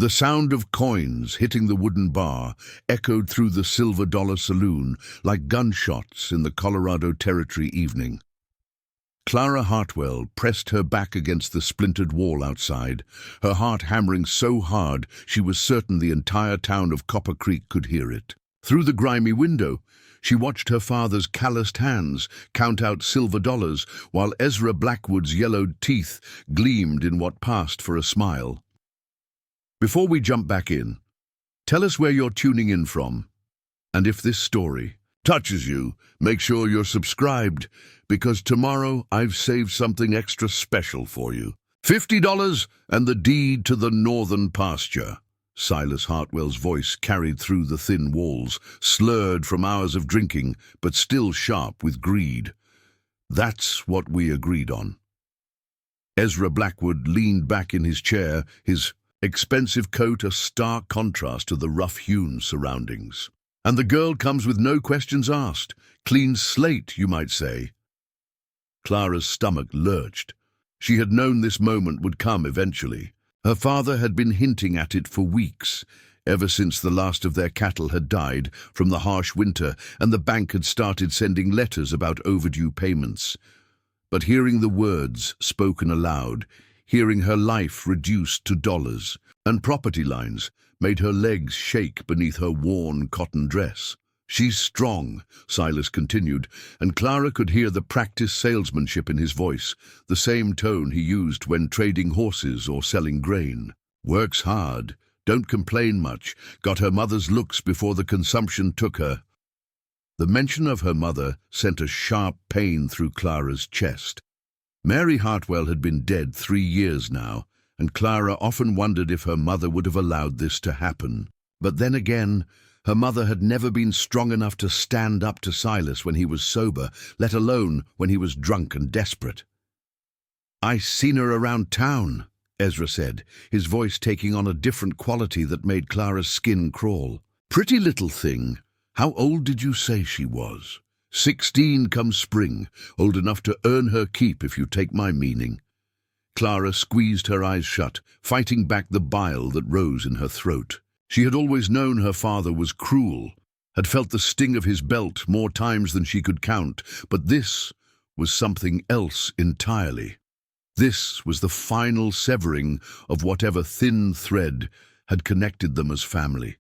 The sound of coins hitting the wooden bar echoed through the Silver Dollar Saloon like gunshots in the Colorado Territory evening. Clara Hartwell pressed her back against the splintered wall outside, her heart hammering so hard she was certain the entire town of Copper Creek could hear it. Through the grimy window, she watched her father's calloused hands count out silver dollars while Ezra Blackwood's yellowed teeth gleamed in what passed for a smile. Before we jump back in, tell us where you're tuning in from. And if this story touches you, make sure you're subscribed, because tomorrow I've saved something extra special for you. $50 and the deed to the northern pasture. Silas Hartwell's voice carried through the thin walls, slurred from hours of drinking, but still sharp with greed. That's what we agreed on. Ezra Blackwood leaned back in his chair, his expensive coat a stark contrast to the rough-hewn surroundings. And the girl comes with no questions asked. Clean slate, you might say. Clara's stomach lurched. She had known this moment would come eventually. Her father had been hinting at it for weeks, ever since the last of their cattle had died from the harsh winter and the bank had started sending letters about overdue payments. But hearing the words spoken aloud, hearing her life reduced to dollars and property lines, made her legs shake beneath her worn cotton dress. "She's strong," Silas continued, and Clara could hear the practiced salesmanship in his voice, the same tone he used when trading horses or selling grain. "Works hard, don't complain much, got her mother's looks before the consumption took her." The mention of her mother sent a sharp pain through Clara's chest. Mary Hartwell had been dead 3 years now, and Clara often wondered if her mother would have allowed this to happen. But then again, her mother had never been strong enough to stand up to Silas when he was sober, let alone when he was drunk and desperate. "I seen her around town," Ezra said, his voice taking on a different quality that made Clara's skin crawl. "Pretty little thing. How old did you say she was?" 16 come spring, old enough to earn her keep if you take my meaning. Clara squeezed her eyes shut, fighting back the bile that rose in her throat. She had always known her father was cruel, had felt the sting of his belt more times than she could count, but this was something else entirely. This was the final severing of whatever thin thread had connected them as family.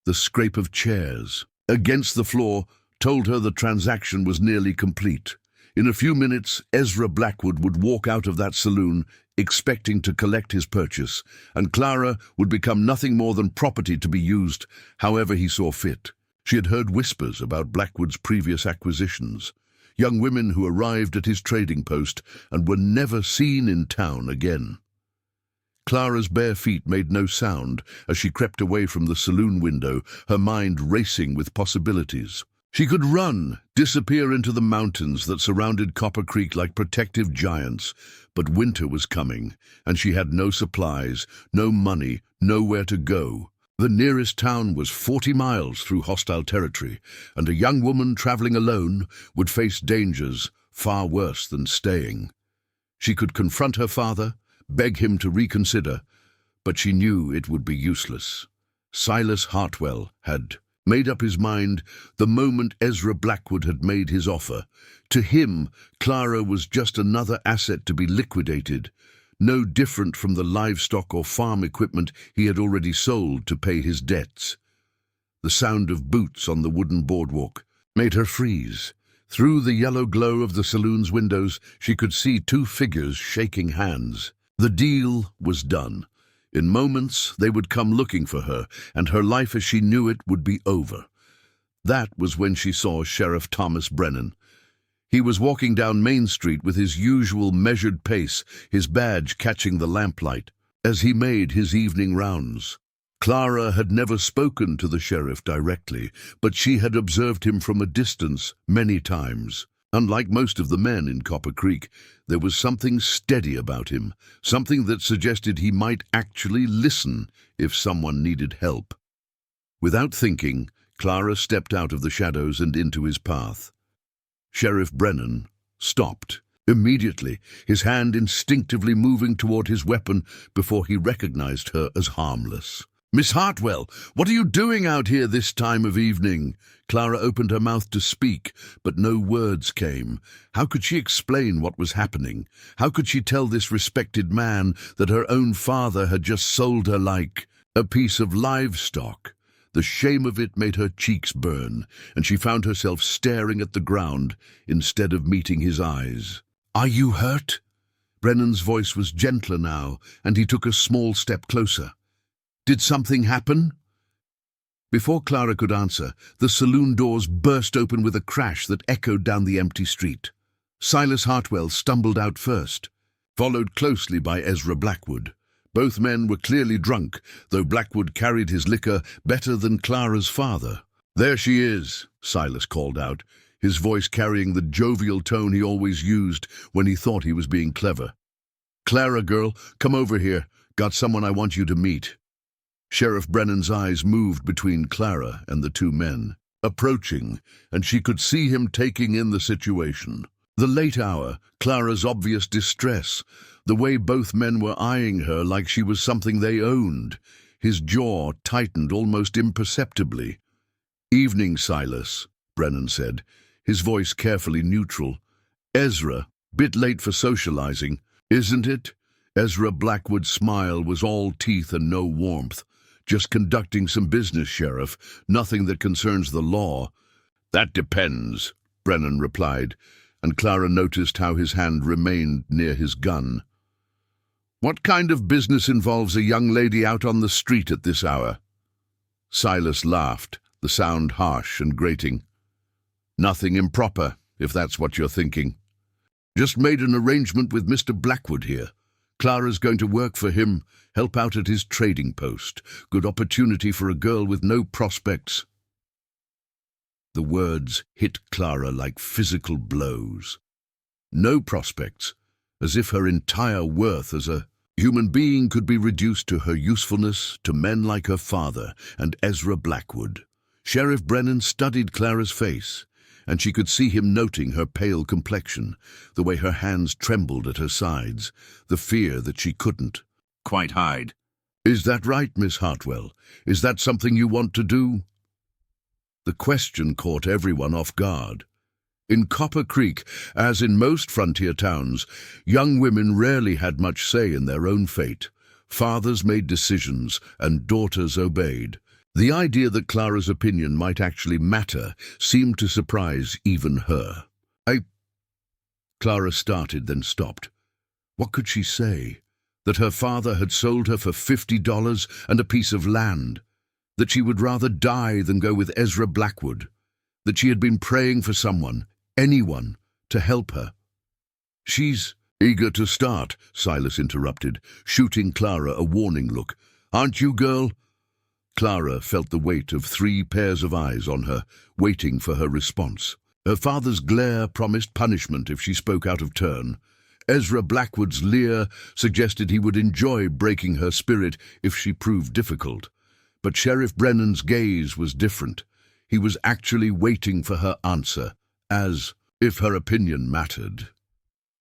The scrape of chairs against the floor told her the transaction was nearly complete. In a few minutes, Ezra Blackwood would walk out of that saloon, expecting to collect his purchase, and Clara would become nothing more than property to be used however he saw fit. She had heard whispers about Blackwood's previous acquisitions, young women who arrived at his trading post and were never seen in town again. Clara's bare feet made no sound as she crept away from the saloon window, her mind racing with possibilities. She could run, disappear into the mountains that surrounded Copper Creek like protective giants, but winter was coming, and she had no supplies, no money, nowhere to go. The nearest town was 40 miles through hostile territory, and a young woman traveling alone would face dangers far worse than staying. She could confront her father, beg him to reconsider, but she knew it would be useless. Silas Hartwell had made up his mind the moment Ezra Blackwood had made his offer. To him, Clara was just another asset to be liquidated, no different from the livestock or farm equipment he had already sold to pay his debts. The sound of boots on the wooden boardwalk made her freeze. Through the yellow glow of the saloon's windows, she could see 2 figures shaking hands. The deal was done. In moments, they would come looking for her, and her life as she knew it would be over. That was when she saw Sheriff Thomas Brennan. He was walking down Main Street with his usual measured pace, his badge catching the lamplight, as he made his evening rounds. Clara had never spoken to the sheriff directly, but she had observed him from a distance many times. Unlike most of the men in Copper Creek, there was something steady about him, something that suggested he might actually listen if someone needed help. Without thinking, Clara stepped out of the shadows and into his path. Sheriff Brennan stopped, Immediately, his hand instinctively moving toward his weapon before he recognized her as harmless. "Miss Hartwell, what are you doing out here this time of evening?" Clara opened her mouth to speak, but no words came. How could she explain what was happening? How could she tell this respected man that her own father had just sold her like a piece of livestock? The shame of it made her cheeks burn, and she found herself staring at the ground instead of meeting his eyes. "Are you hurt?" Brennan's voice was gentler now, and he took a small step closer. "Did something happen?" Before Clara could answer, the saloon doors burst open with a crash that echoed down the empty street. Silas Hartwell stumbled out first, followed closely by Ezra Blackwood. Both men were clearly drunk, though Blackwood carried his liquor better than Clara's father. "There she is," Silas called out, his voice carrying the jovial tone he always used when he thought he was being clever. "Clara, girl, come over here. Got someone I want you to meet." Sheriff Brennan's eyes moved between Clara and the two men, approaching, and she could see him taking in the situation. The late hour, Clara's obvious distress, the way both men were eyeing her like she was something they owned. His jaw tightened almost imperceptibly. "Evening, Silas," Brennan said, his voice carefully neutral. "Ezra, bit late for socializing, isn't it?" Ezra Blackwood's smile was all teeth and no warmth. "Just conducting some business, Sheriff. Nothing that concerns the law." "That depends," Brennan replied, and Clara noticed how his hand remained near his gun. "What kind of business involves a young lady out on the street at this hour?" Silas laughed, the sound harsh and grating. "Nothing improper, if that's what you're thinking. Just made an arrangement with Mr. Blackwood here. Clara's going to work for him, help out at his trading post. Good opportunity for a girl with no prospects." The words hit Clara like physical blows. No prospects, as if her entire worth as a human being could be reduced to her usefulness to men like her father and Ezra Blackwood. Sheriff Brennan studied Clara's face, and she could see him noting her pale complexion, the way her hands trembled at her sides, the fear that she couldn't quite hide. "Is that right, Miss Hartwell? Is that something you want to do?" The question caught everyone off guard. In Copper Creek, as in most frontier towns, young women rarely had much say in their own fate. Fathers made decisions, and daughters obeyed. The idea that Clara's opinion might actually matter seemed to surprise even her. Clara started, then stopped. What could she say? That her father had sold her for $50 and a piece of land? That she would rather die than go with Ezra Blackwood? That she had been praying for someone, anyone, to help her? "She's eager to start," Silas interrupted, shooting Clara a warning look. "Aren't you, girl?" Clara felt the weight of 3 pairs of eyes on her, waiting for her response. Her father's glare promised punishment if she spoke out of turn. Ezra Blackwood's leer suggested he would enjoy breaking her spirit if she proved difficult. But Sheriff Brennan's gaze was different. He was actually waiting for her answer, as if her opinion mattered.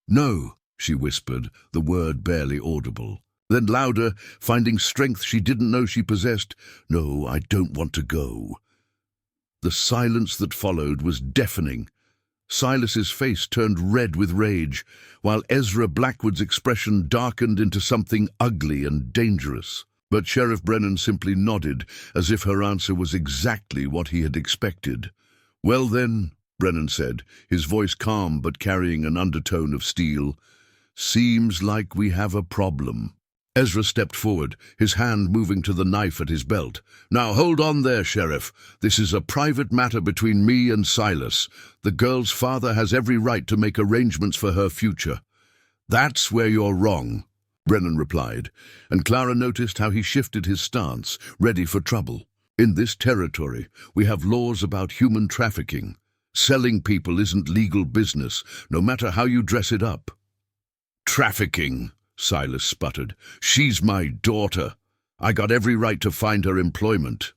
"No," she whispered, the word barely audible. Then louder, finding strength she didn't know she possessed, "No, I don't want to go." The silence that followed was deafening. Silas's face turned red with rage, while Ezra Blackwood's expression darkened into something ugly and dangerous. But Sheriff Brennan simply nodded, as if her answer was exactly what he had expected. "Well then," Brennan said, his voice calm but carrying an undertone of steel, "seems like we have a problem." Ezra stepped forward, his hand moving to the knife at his belt. "Now hold on there, Sheriff. This is a private matter between me and Silas. The girl's father has every right to make arrangements for her future." "That's where you're wrong," Brennan replied, and Clara noticed how he shifted his stance, ready for trouble. "In this territory, we have laws about human trafficking. Selling people isn't legal business, no matter how you dress it up." "Trafficking," Silas sputtered. "She's my daughter. I got every right to find her employment."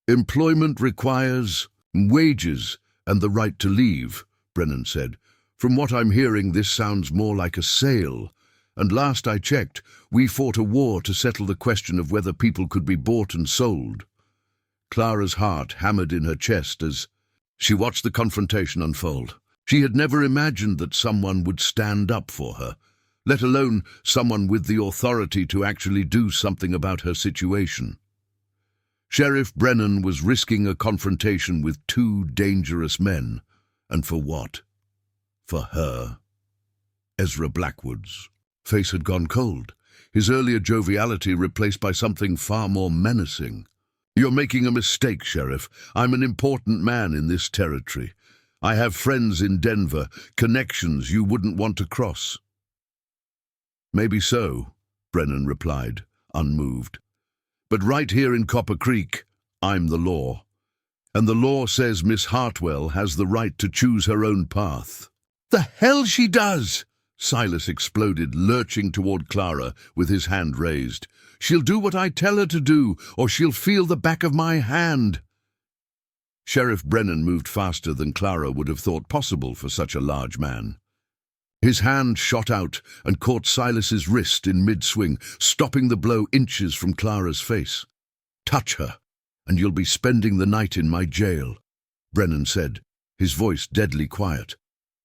"Employment requires wages and the right to leave," Brennan said. From what I'm hearing, this sounds more like a sale. And last I checked, we fought a war to settle the question of whether people could be bought and sold. Clara's heart hammered in her chest as she watched the confrontation unfold. She had never imagined that someone would stand up for her, let alone someone with the authority to actually do something about her situation. Sheriff Brennan was risking a confrontation with two dangerous men. And for what? For her. Ezra Blackwood's face had gone cold, his earlier joviality replaced by something far more menacing. "You're making a mistake, Sheriff. I'm an important man in this territory. I have friends in Denver, connections you wouldn't want to cross." "Maybe so," Brennan replied, unmoved. "But right here in Copper Creek, I'm the law. And the law says Miss Hartwell has the right to choose her own path." "The hell she does!" Silas exploded, lurching toward Clara with his hand raised. "She'll do what I tell her to do, or she'll feel the back of my hand." Sheriff Brennan moved faster than Clara would have thought possible for such a large man. His hand shot out and caught Silas's wrist in mid-swing, stopping the blow inches from Clara's face. "Touch her, and you'll be spending the night in my jail," Brennan said, his voice deadly quiet.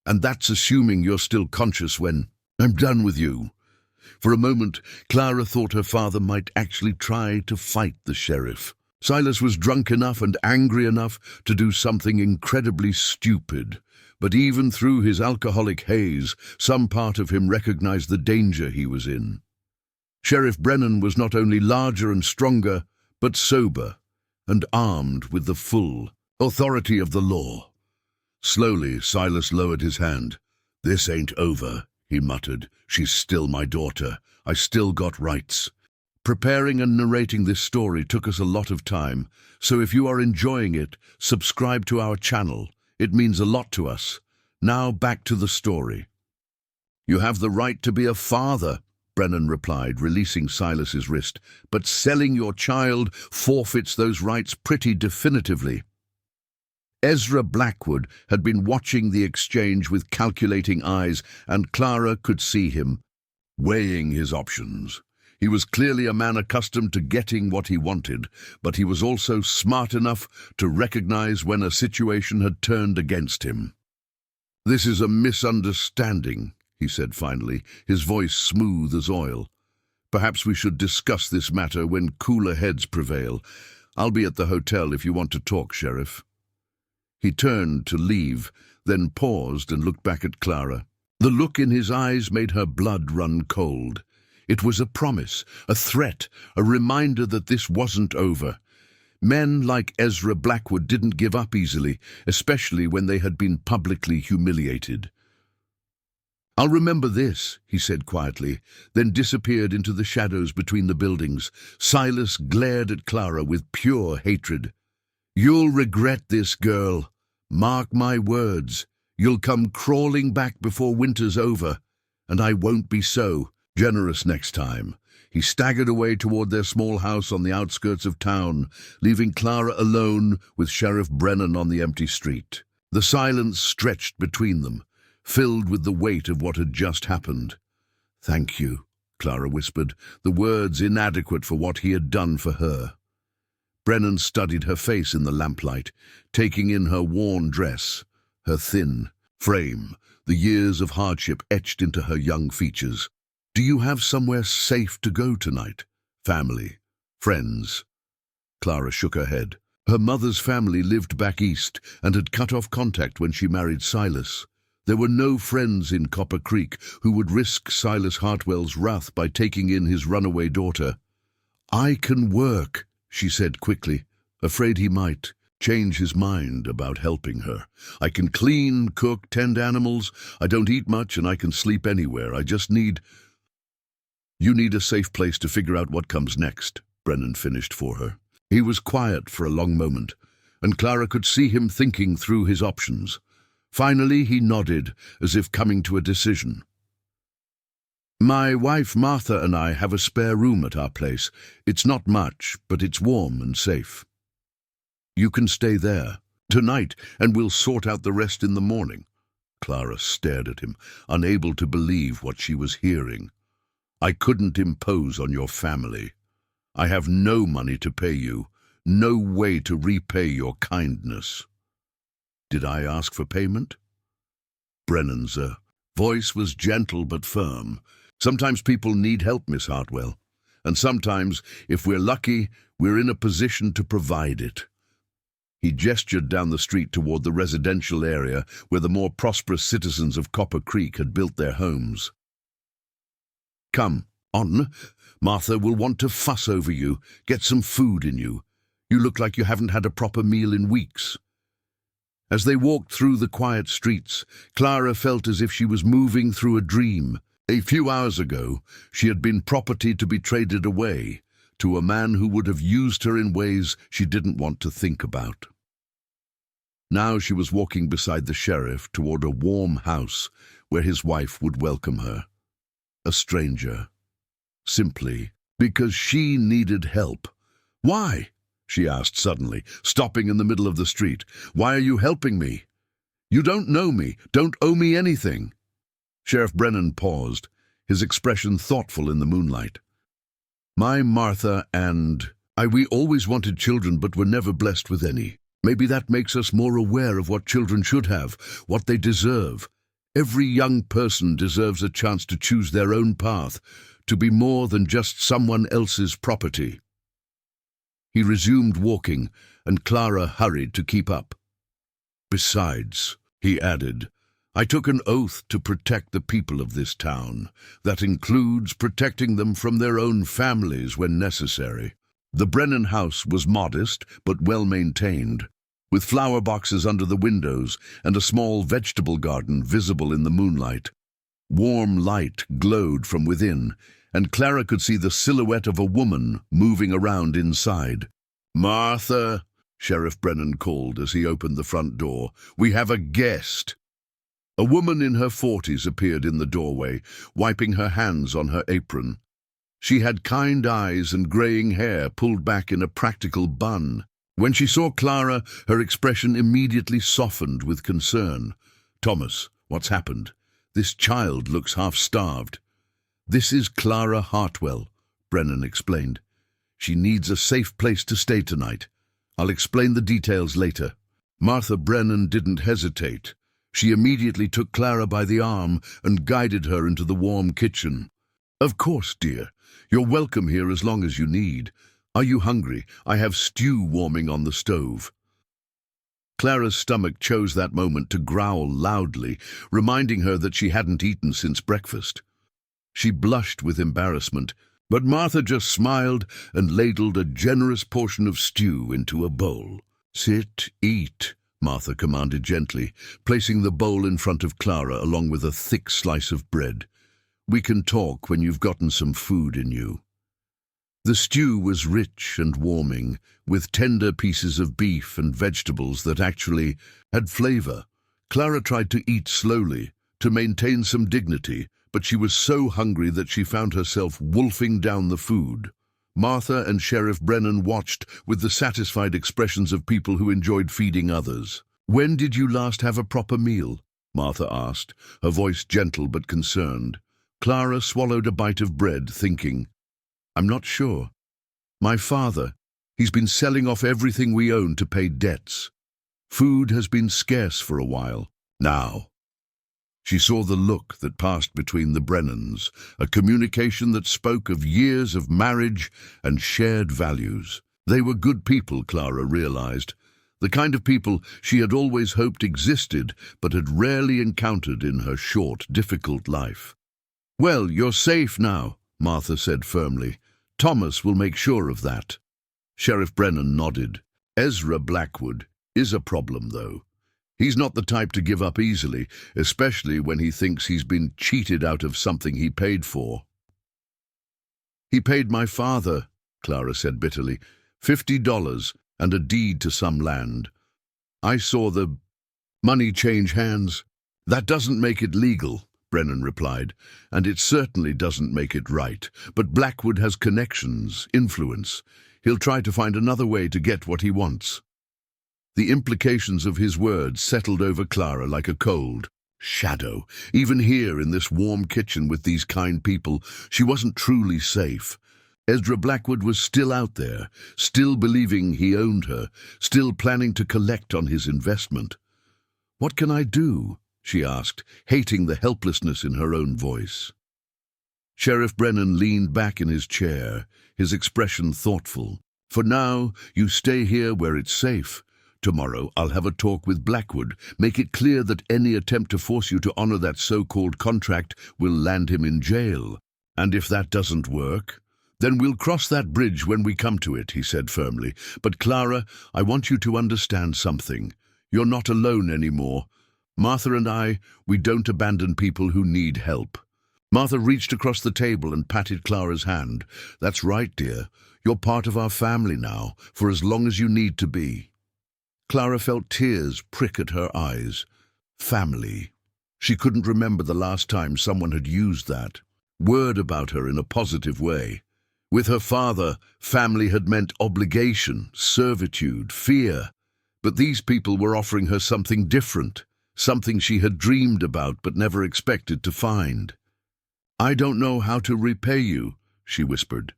"And that's assuming you're still conscious when I'm done with you." For a moment, Clara thought her father might actually try to fight the sheriff. Silas was drunk enough and angry enough to do something incredibly stupid, but even through his alcoholic haze, some part of him recognized the danger he was in. Sheriff Brennan was not only larger and stronger, but sober and armed with the full authority of the law. Slowly, Silas lowered his hand. "This ain't over," he muttered. "She's still my daughter. I still got rights." Preparing and narrating this story took us a lot of time, so if you are enjoying it, subscribe to our channel. It means a lot to us. Now back to the story. "You have the right to be a father," Brennan replied, releasing Silas's wrist, "but selling your child forfeits those rights pretty definitively." Ezra Blackwood had been watching the exchange with calculating eyes, and Clara could see him, weighing his options. He was clearly a man accustomed to getting what he wanted, but he was also smart enough to recognize when a situation had turned against him. "This is a misunderstanding," he said finally, his voice smooth as oil. "Perhaps we should discuss this matter when cooler heads prevail. I'll be at the hotel if you want to talk, Sheriff." He turned to leave, then paused and looked back at Clara. The look in his eyes made her blood run cold. It was a promise, a threat, a reminder that this wasn't over. Men like Ezra Blackwood didn't give up easily, especially when they had been publicly humiliated. "I'll remember this," he said quietly, then disappeared into the shadows between the buildings. Silas glared at Clara with pure hatred. "You'll regret this, girl. Mark my words. You'll come crawling back before winter's over, and I won't be so generous next time." He staggered away toward their small house on the outskirts of town, leaving Clara alone with Sheriff Brennan on the empty street. The silence stretched between them, filled with the weight of what had just happened. "Thank you," Clara whispered, the words inadequate for what he had done for her. Brennan studied her face in the lamplight, taking in her worn dress, her thin frame, the years of hardship etched into her young features. "Do you have somewhere safe to go tonight? Family? Friends?" Clara shook her head. Her mother's family lived back east and had cut off contact when she married Silas. There were no friends in Copper Creek who would risk Silas Hartwell's wrath by taking in his runaway daughter. "I can work," she said quickly, afraid he might change his mind about helping her. "I can clean, cook, tend animals. I don't eat much and I can sleep anywhere. I just need—" "You need a safe place to figure out what comes next," Brennan finished for her. He was quiet for a long moment, and Clara could see him thinking through his options. Finally, he nodded, as if coming to a decision. "My wife Martha and I have a spare room at our place. It's not much, but it's warm and safe. You can stay there tonight, and we'll sort out the rest in the morning." Clara stared at him, unable to believe what she was hearing. "I couldn't impose on your family. I have no money to pay you, no way to repay your kindness." "Did I ask for payment?" Brennan's voice was gentle but firm. "Sometimes people need help, Miss Hartwell. And sometimes, if we're lucky, we're in a position to provide it." He gestured down the street toward the residential area where the more prosperous citizens of Copper Creek had built their homes. "Come on. Martha will want to fuss over you, get some food in you. You look like you haven't had a proper meal in weeks." As they walked through the quiet streets, Clara felt as if she was moving through a dream. A few hours ago, she had been property to be traded away to a man who would have used her in ways she didn't want to think about. Now she was walking beside the sheriff toward a warm house where his wife would welcome her. A stranger. Simply because she needed help. "Why?" she asked suddenly, stopping in the middle of the street. "Why are you helping me? You don't know me, don't owe me anything." Sheriff Brennan paused, his expression thoughtful in the moonlight. "My Martha and we always wanted children but were never blessed with any. Maybe that makes us more aware of what children should have, what they deserve. Every young person deserves a chance to choose their own path, to be more than just someone else's property." He resumed walking, and Clara hurried to keep up. "Besides," he added, "I took an oath to protect the people of this town. That includes protecting them from their own families when necessary." The Brennan house was modest but well-maintained, with flower boxes under the windows and a small vegetable garden visible in the moonlight. Warm light glowed from within, and Clara could see the silhouette of a woman moving around inside. "Martha," Sheriff Brennan called as he opened the front door, "we have a guest." A woman in her 40s appeared in the doorway, wiping her hands on her apron. She had kind eyes and graying hair pulled back in a practical bun. When she saw Clara, her expression immediately softened with concern. "Thomas, what's happened? This child looks half-starved." "This is Clara Hartwell," Brennan explained. "She needs a safe place to stay tonight. I'll explain the details later." Martha Brennan didn't hesitate. She immediately took Clara by the arm and guided her into the warm kitchen. "Of course, dear. You're welcome here as long as you need. Are you hungry? I have stew warming on the stove." Clara's stomach chose that moment to growl loudly, reminding her that she hadn't eaten since breakfast. She blushed with embarrassment, but Martha just smiled and ladled a generous portion of stew into a bowl. "Sit, eat," Martha commanded gently, placing the bowl in front of Clara along with a thick slice of bread. "We can talk when you've gotten some food in you." The stew was rich and warming, with tender pieces of beef and vegetables that actually had flavor. Clara tried to eat slowly, to maintain some dignity, but she was so hungry that she found herself wolfing down the food. Martha and Sheriff Brennan watched with the satisfied expressions of people who enjoyed feeding others. "When did you last have a proper meal?" Martha asked, her voice gentle but concerned. Clara swallowed a bite of bread, thinking, "I'm not sure. My father, he's been selling off everything we own to pay debts. Food has been scarce for a while. Now." She saw the look that passed between the Brennans, a communication that spoke of years of marriage and shared values. They were good people, Clara realized, the kind of people she had always hoped existed but had rarely encountered in her short, difficult life. "Well, you're safe now," Martha said firmly. "Thomas will make sure of that." Sheriff Brennan nodded. "Ezra Blackwood is a problem, though. He's not the type to give up easily, especially when he thinks he's been cheated out of something he paid for." "He paid my father," Clara said bitterly, $50 and a deed to some land. I saw the money change hands." "That doesn't make it legal," Brennan replied, "and it certainly doesn't make it right. But Blackwood has connections, influence. He'll try to find another way to get what he wants." The implications of his words settled over Clara like a cold. Shadow. Even here in this warm kitchen with these kind people, she wasn't truly safe. Ezra Blackwood was still out there, still believing he owned her, still planning to collect on his investment. "What can I do?" she asked, hating the helplessness in her own voice. Sheriff Brennan leaned back in his chair, his expression thoughtful. "For now, you stay here where it's safe. Tomorrow I'll have a talk with Blackwood, make it clear that any attempt to force you to honor that so-called contract will land him in jail. And if that doesn't work, then we'll cross that bridge when we come to it," he said firmly. "But Clara, I want you to understand something. You're not alone anymore. Martha and I, we don't abandon people who need help." Martha reached across the table and patted Clara's hand. "That's right, dear. You're part of our family now, for as long as you need to be." Clara felt tears prick at her eyes. Family. She couldn't remember the last time someone had used that word about her in a positive way. With her father, family had meant obligation, servitude, fear. But these people were offering her something different, something she had dreamed about but never expected to find. "I don't know how to repay you," she whispered.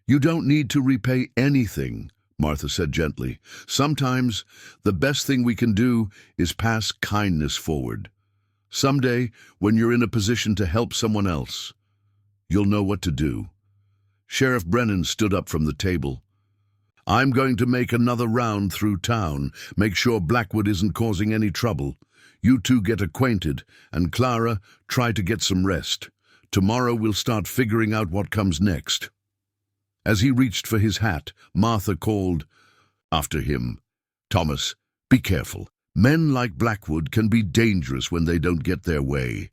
"You don't need to repay anything," Martha said gently. "Sometimes the best thing we can do is pass kindness forward. Someday, when you're in a position to help someone else, you'll know what to do." Sheriff Brennan stood up from the table. "I'm going to make another round through town, make sure Blackwood isn't causing any trouble. You two get acquainted, and Clara, try to get some rest. Tomorrow we'll start figuring out what comes next." As he reached for his hat, Martha called after him, "Thomas, be careful. Men like Blackwood can be dangerous when they don't get their way."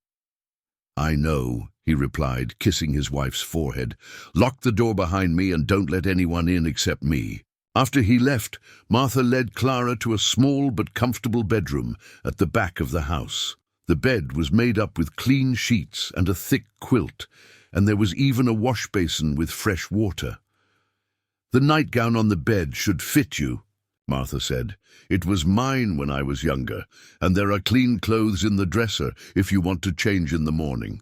"I know," he replied, kissing his wife's forehead. "Lock the door behind me and don't let anyone in except me." After he left, Martha led Clara to a small but comfortable bedroom at the back of the house. The bed was made up with clean sheets and a thick quilt, and there was even a wash basin with fresh water. "The nightgown on the bed should fit you," Martha said. "It was mine when I was younger, and there are clean clothes in the dresser if you want to change in the morning."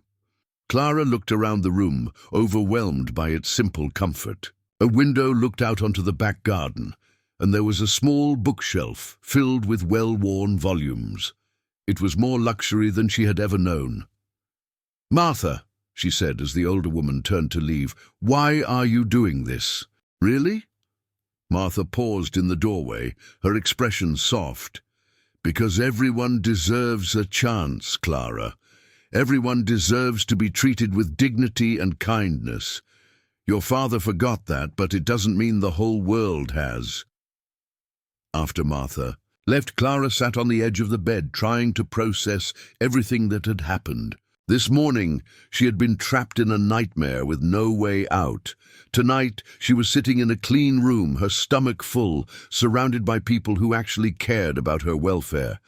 Clara looked around the room, overwhelmed by its simple comfort. A window looked out onto the back garden, and there was a small bookshelf filled with well-worn volumes. It was more luxury than she had ever known. "Martha," she said as the older woman turned to leave, "why are you doing this? Really?" Martha paused in the doorway, her expression soft. "Because everyone deserves a chance, Clara. Everyone deserves to be treated with dignity and kindness. Your father forgot that, but it doesn't mean the whole world has." After Martha left, Clara sat on the edge of the bed trying to process everything that had happened. This morning, she had been trapped in a nightmare with no way out. Tonight, she was sitting in a clean room, her stomach full, surrounded by people who actually cared about her welfare.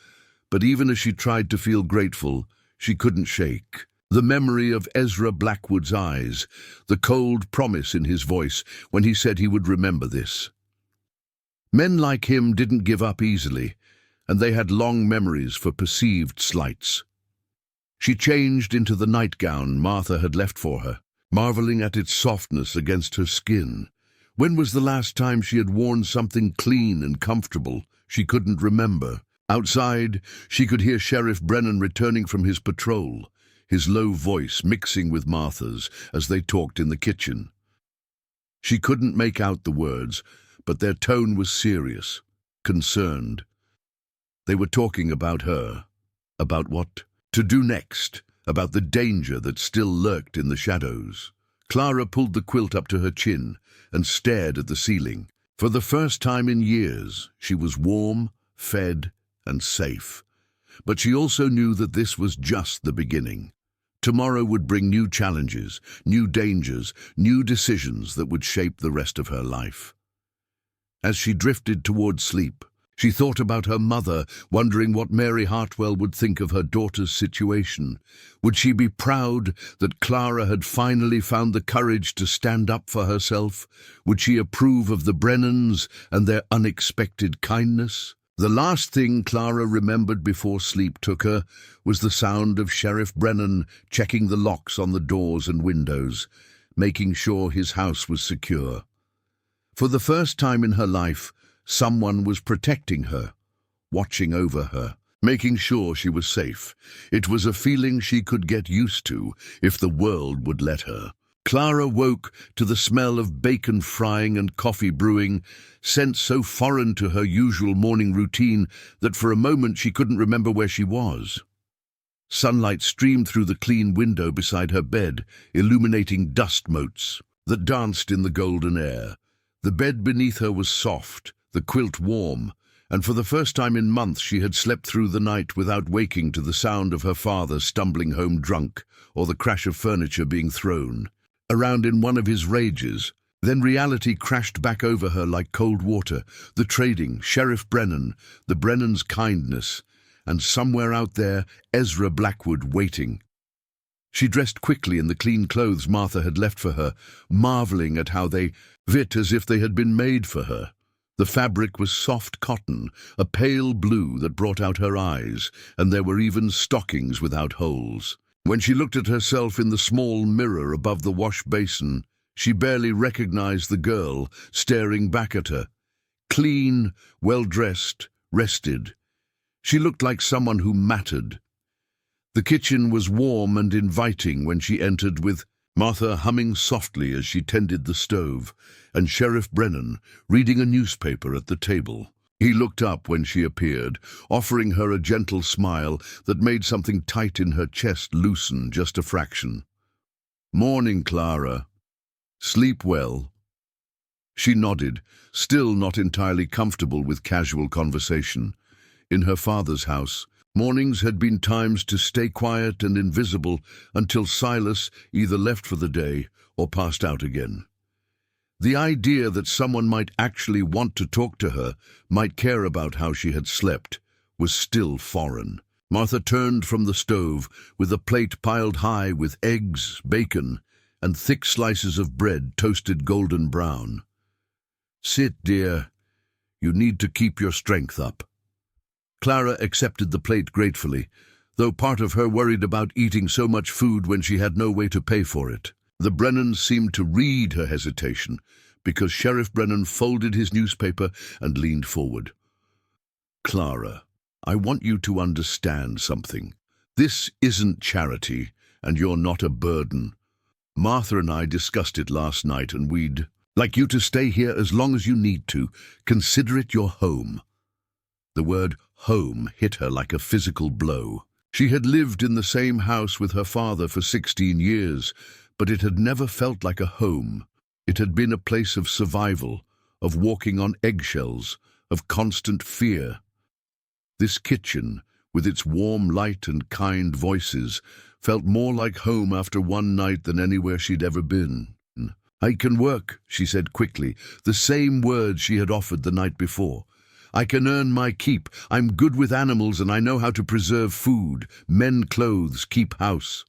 But even as she tried to feel grateful, she couldn't shake the memory of Ezra Blackwood's eyes, the cold promise in his voice when he said he would remember this. Men like him didn't give up easily, and they had long memories for perceived slights. She changed into the nightgown Martha had left for her, marveling at its softness against her skin. When was the last time she had worn something clean and comfortable? She couldn't remember. Outside, she could hear Sheriff Brennan returning from his patrol, his low voice mixing with Martha's as they talked in the kitchen. She couldn't make out the words, but their tone was serious, concerned. They were talking about her, about what to do next, about the danger that still lurked in the shadows. Clara pulled the quilt up to her chin and stared at the ceiling. For the first time in years, she was warm, fed, and safe. But she also knew that this was just the beginning. Tomorrow would bring new challenges, new dangers, new decisions that would shape the rest of her life. As she drifted toward sleep, she thought about her mother, wondering what Mary Hartwell would think of her daughter's situation. Would she be proud that Clara had finally found the courage to stand up for herself? Would she approve of the Brennans and their unexpected kindness? The last thing Clara remembered before sleep took her was the sound of Sheriff Brennan checking the locks on the doors and windows, making sure his house was secure. For the first time in her life, someone was protecting her, watching over her, making sure she was safe. It was a feeling she could get used to if the world would let her. Clara woke to the smell of bacon frying and coffee brewing, scent so foreign to her usual morning routine that for a moment she couldn't remember where she was. Sunlight streamed through the clean window beside her bed, illuminating dust motes that danced in the golden air. The bed beneath her was soft, the quilt warm, and for the first time in months she had slept through the night without waking to the sound of her father stumbling home drunk or the crash of furniture being thrown around in one of his rages. Then reality crashed back over her like cold water. The trading, Sheriff Brennan, the Brennans' kindness, and somewhere out there, Ezra Blackwood waiting. She dressed quickly in the clean clothes Martha had left for her, marveling at how they fit as if they had been made for her. The fabric was soft cotton, a pale blue that brought out her eyes, and there were even stockings without holes. When she looked at herself in the small mirror above the wash basin, she barely recognized the girl staring back at her. Clean, well-dressed, rested. She looked like someone who mattered. The kitchen was warm and inviting when she entered, with Martha humming softly as she tended the stove, and Sheriff Brennan reading a newspaper at the table. He looked up when she appeared, offering her a gentle smile that made something tight in her chest loosen just a fraction. "Morning, Clara. Sleep well?" She nodded, still not entirely comfortable with casual conversation. In her father's house, mornings had been times to stay quiet and invisible until Silas either left for the day or passed out again. The idea that someone might actually want to talk to her, might care about how she had slept, was still foreign. Martha turned from the stove with a plate piled high with eggs, bacon, and thick slices of bread toasted golden brown. "Sit, dear. You need to keep your strength up." Clara accepted the plate gratefully, though part of her worried about eating so much food when she had no way to pay for it. The Brennans seemed to read her hesitation, because Sheriff Brennan folded his newspaper and leaned forward. "Clara, I want you to understand something. This isn't charity, and you're not a burden. Martha and I discussed it last night, and we'd like you to stay here as long as you need to. Consider it your home." The word home hit her like a physical blow. She had lived in the same house with her father for 16 years, but it had never felt like a home. It had been a place of survival, of walking on eggshells, of constant fear. This kitchen, with its warm light and kind voices, felt more like home after one night than anywhere she'd ever been. "I can work," she said quickly, the same words she had offered the night before. "I can earn my keep. I'm good with animals and I know how to preserve food, mend clothes, keep house."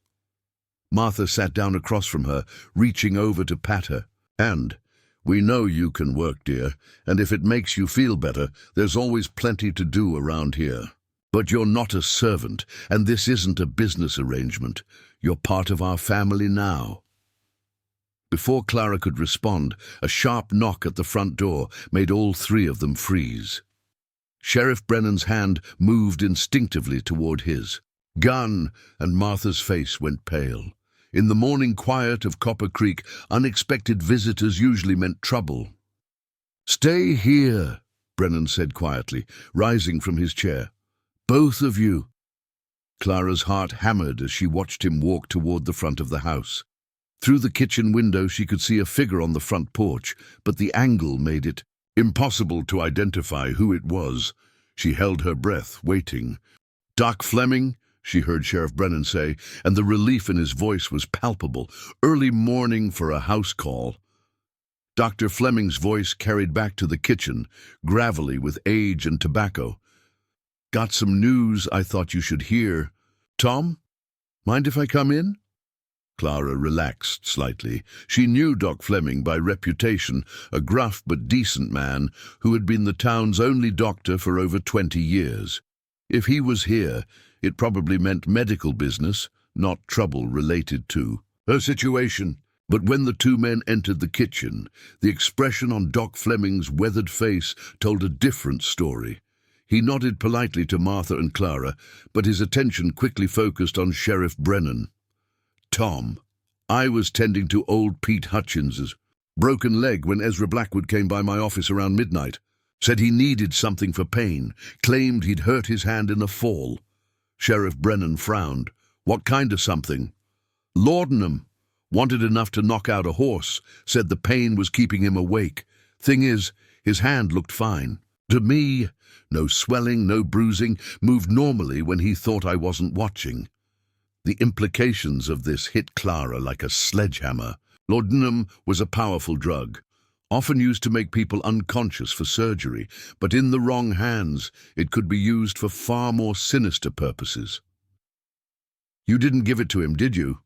Martha sat down across from her, reaching over to pat her. "And we know you can work, dear, and if it makes you feel better, there's always plenty to do around here. But you're not a servant, and this isn't a business arrangement. You're part of our family now." Before Clara could respond, a sharp knock at the front door made all three of them freeze. Sheriff Brennan's hand moved instinctively toward his gun, and Martha's face went pale. In the morning quiet of Copper Creek, unexpected visitors usually meant trouble. "Stay here," Brennan said quietly, rising from his chair. "Both of you." Clara's heart hammered as she watched him walk toward the front of the house. Through the kitchen window she could see a figure on the front porch, but the angle made it impossible to identify who it was. She held her breath, waiting. "Doc Fleming?" she heard Sheriff Brennan say, and the relief in his voice was palpable. "Early morning for a house call." Dr. Fleming's voice carried back to the kitchen, gravelly with age and tobacco. "Got some news I thought you should hear. Tom, mind if I come in?" Clara relaxed slightly. She knew Doc Fleming by reputation, a gruff but decent man who had been the town's only doctor for over 20 years. If he was here, it probably meant medical business, not trouble related to her situation. But when the two men entered the kitchen, the expression on Doc Fleming's weathered face told a different story. He nodded politely to Martha and Clara, but his attention quickly focused on Sheriff Brennan. "Tom, I was tending to old Pete Hutchins's broken leg when Ezra Blackwood came by my office around midnight. Said he needed something for pain, claimed he'd hurt his hand in a fall." Sheriff Brennan frowned. "What kind of something?" "Laudanum. Wanted enough to knock out a horse. Said the pain was keeping him awake. Thing is, his hand looked fine. To me, no swelling, no bruising, moved normally when he thought I wasn't watching." The implications of this hit Clara like a sledgehammer. Laudanum was a powerful drug, often used to make people unconscious for surgery, but in the wrong hands, it could be used for far more sinister purposes. "You didn't give it to him, did you?"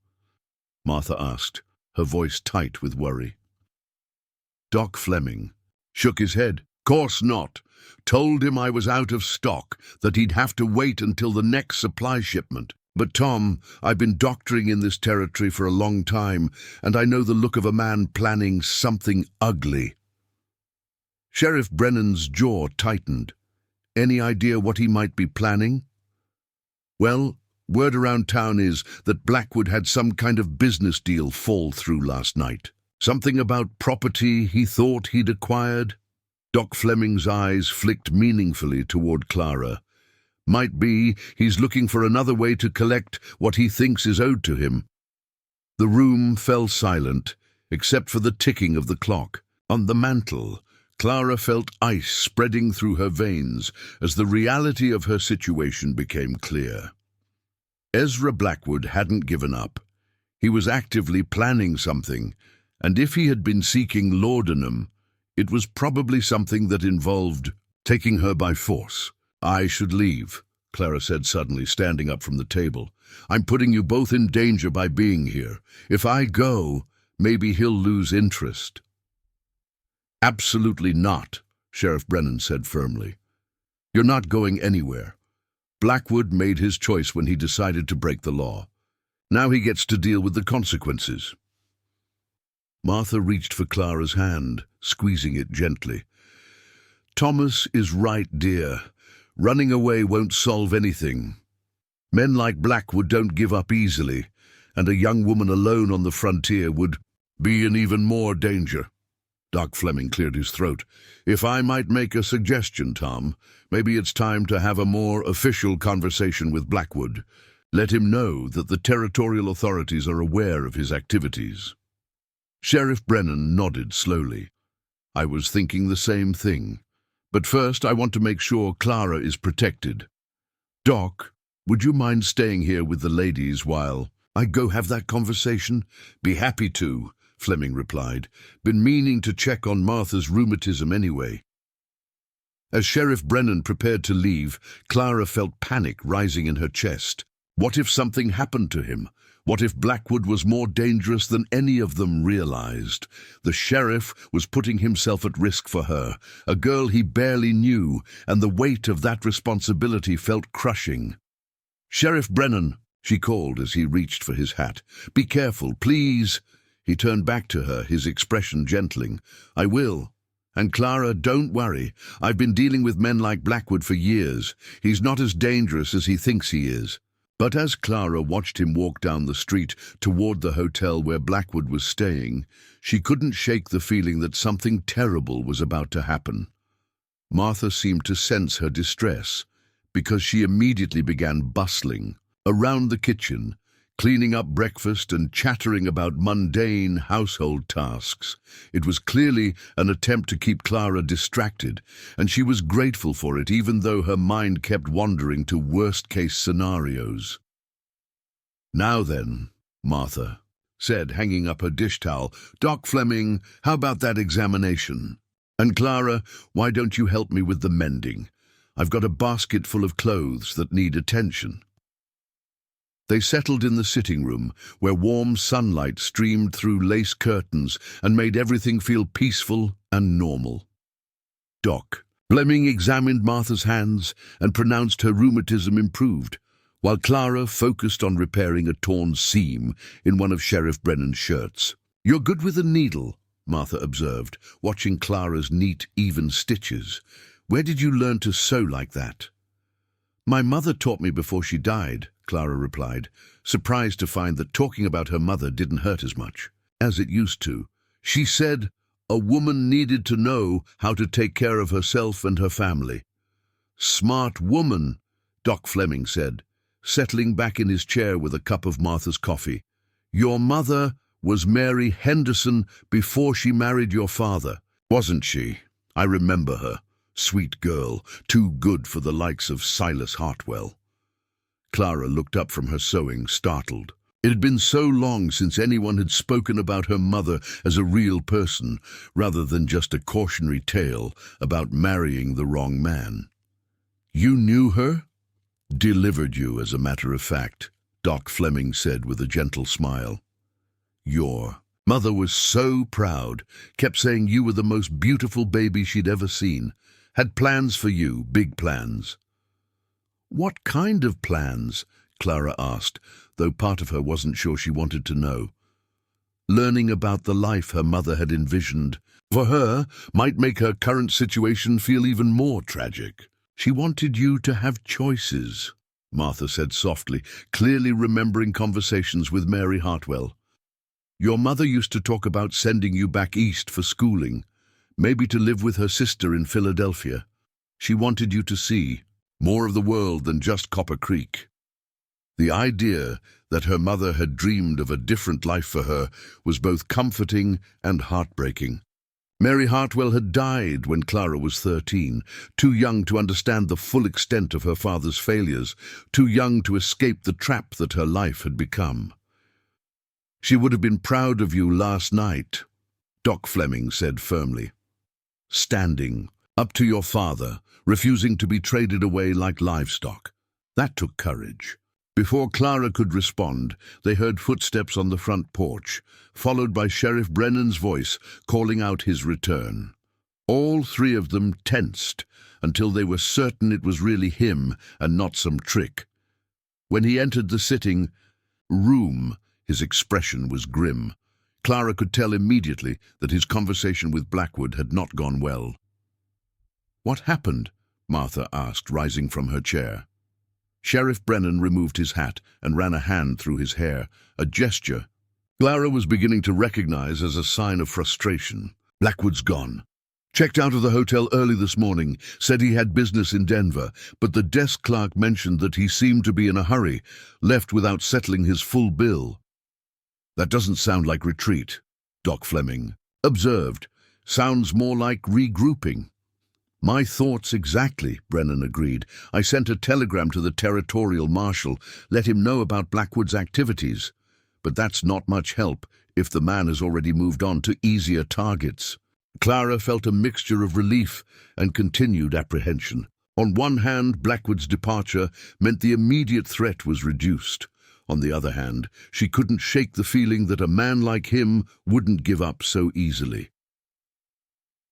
Martha asked, her voice tight with worry. Doc Fleming shook his head. "Course not. Told him I was out of stock, that he'd have to wait until the next supply shipment. But Tom, I've been doctoring in this territory for a long time, and I know the look of a man planning something ugly." Sheriff Brennan's jaw tightened. Any idea what he might be planning? "Well, word around town is that Blackwood had some kind of business deal fall through last night. Something about property he thought he'd acquired." Doc Fleming's eyes flicked meaningfully toward Clara. "Might be he's looking for another way to collect what he thinks is owed to him." The room fell silent, except for the ticking of the clock. On the mantel, Clara felt ice spreading through her veins as the reality of her situation became clear. Ezra Blackwood hadn't given up. He was actively planning something, and if he had been seeking laudanum, it was probably something that involved taking her by force. "I should leave," Clara said suddenly, standing up from the table. "I'm putting you both in danger by being here. If I go, maybe he'll lose interest." "Absolutely not," Sheriff Brennan said firmly. "You're not going anywhere. Blackwood made his choice when he decided to break the law. Now he gets to deal with the consequences." Martha reached for Clara's hand, squeezing it gently. "Thomas is right, dear. Running away won't solve anything. Men like Blackwood don't give up easily, and a young woman alone on the frontier would be in even more danger." Doc Fleming cleared his throat. "If I might make a suggestion, Tom, maybe it's time to have a more official conversation with Blackwood. Let him know that the territorial authorities are aware of his activities." Sheriff Brennan nodded slowly. "I was thinking the same thing. But first, I want to make sure Clara is protected. Doc, would you mind staying here with the ladies while I go have that conversation?" "Be happy to," Fleming replied. "Been meaning to check on Martha's rheumatism anyway." As Sheriff Brennan prepared to leave, Clara felt panic rising in her chest. What if something happened to him? What if Blackwood was more dangerous than any of them realized? The sheriff was putting himself at risk for her, a girl he barely knew, and the weight of that responsibility felt crushing. "Sheriff Brennan," she called as he reached for his hat. "Be careful, please." He turned back to her, his expression gentling. "I will. And Clara, don't worry. I've been dealing with men like Blackwood for years. He's not as dangerous as he thinks he is." But as Clara watched him walk down the street toward the hotel where Blackwood was staying, she couldn't shake the feeling that something terrible was about to happen. Martha seemed to sense her distress, because she immediately began bustling around the kitchen, cleaning up breakfast and chattering about mundane household tasks. It was clearly an attempt to keep Clara distracted, and she was grateful for it, even though her mind kept wandering to worst-case scenarios. "Now then," Martha said, hanging up her dish towel, "Doc Fleming, how about that examination? And Clara, why don't you help me with the mending? I've got a basket full of clothes that need attention." They settled in the sitting room, where warm sunlight streamed through lace curtains and made everything feel peaceful and normal. Doc Fleming examined Martha's hands and pronounced her rheumatism improved, while Clara focused on repairing a torn seam in one of Sheriff Brennan's shirts. "You're good with a needle," Martha observed, watching Clara's neat, even stitches. "Where did you learn to sew like that?" "My mother taught me before she died," Clara replied, surprised to find that talking about her mother didn't hurt as much as it used to. "She said a woman needed to know how to take care of herself and her family." "Smart woman," Doc Fleming said, settling back in his chair with a cup of Martha's coffee. "Your mother was Mary Henderson before she married your father, wasn't she? I remember her. Sweet girl, too good for the likes of Silas Hartwell." Clara looked up from her sewing, startled. It had been so long since anyone had spoken about her mother as a real person, rather than just a cautionary tale about marrying the wrong man. "You knew her?" "Delivered you, as a matter of fact," Doc Fleming said with a gentle smile. "Your mother was so proud, kept saying you were the most beautiful baby she'd ever seen. Had plans for you, big plans." "What kind of plans?" Clara asked, though part of her wasn't sure she wanted to know. Learning about the life her mother had envisioned for her might make her current situation feel even more tragic. "She wanted you to have choices," Martha said softly, clearly remembering conversations with Mary Hartwell. "Your mother used to talk about sending you back east for schooling, maybe to live with her sister in Philadelphia. She wanted you to see more of the world than just Copper Creek." The idea that her mother had dreamed of a different life for her was both comforting and heartbreaking. Mary Hartwell had died when Clara was 13, too young to understand the full extent of her father's failures, too young to escape the trap that her life had become. "She would have been proud of you last night," Doc Fleming said firmly. "Standing up to your father, refusing to be traded away like livestock. That took courage." Before Clara could respond, they heard footsteps on the front porch, followed by Sheriff Brennan's voice calling out his return. All three of them tensed until they were certain it was really him and not some trick. When he entered the sitting room, his expression was grim. Clara could tell immediately that his conversation with Blackwood had not gone well. "What happened?" Martha asked, rising from her chair. Sheriff Brennan removed his hat and ran a hand through his hair, a gesture Clara was beginning to recognize as a sign of frustration. "Blackwood's gone. Checked out of the hotel early this morning, said he had business in Denver, but the desk clerk mentioned that he seemed to be in a hurry, left without settling his full bill." "That doesn't sound like retreat," Doc Fleming observed. "Sounds more like regrouping." "My thoughts exactly," Brennan agreed. "I sent a telegram to the territorial marshal, let him know about Blackwood's activities. But that's not much help if the man has already moved on to easier targets." Clara felt a mixture of relief and continued apprehension. On one hand, Blackwood's departure meant the immediate threat was reduced. On the other hand, she couldn't shake the feeling that a man like him wouldn't give up so easily.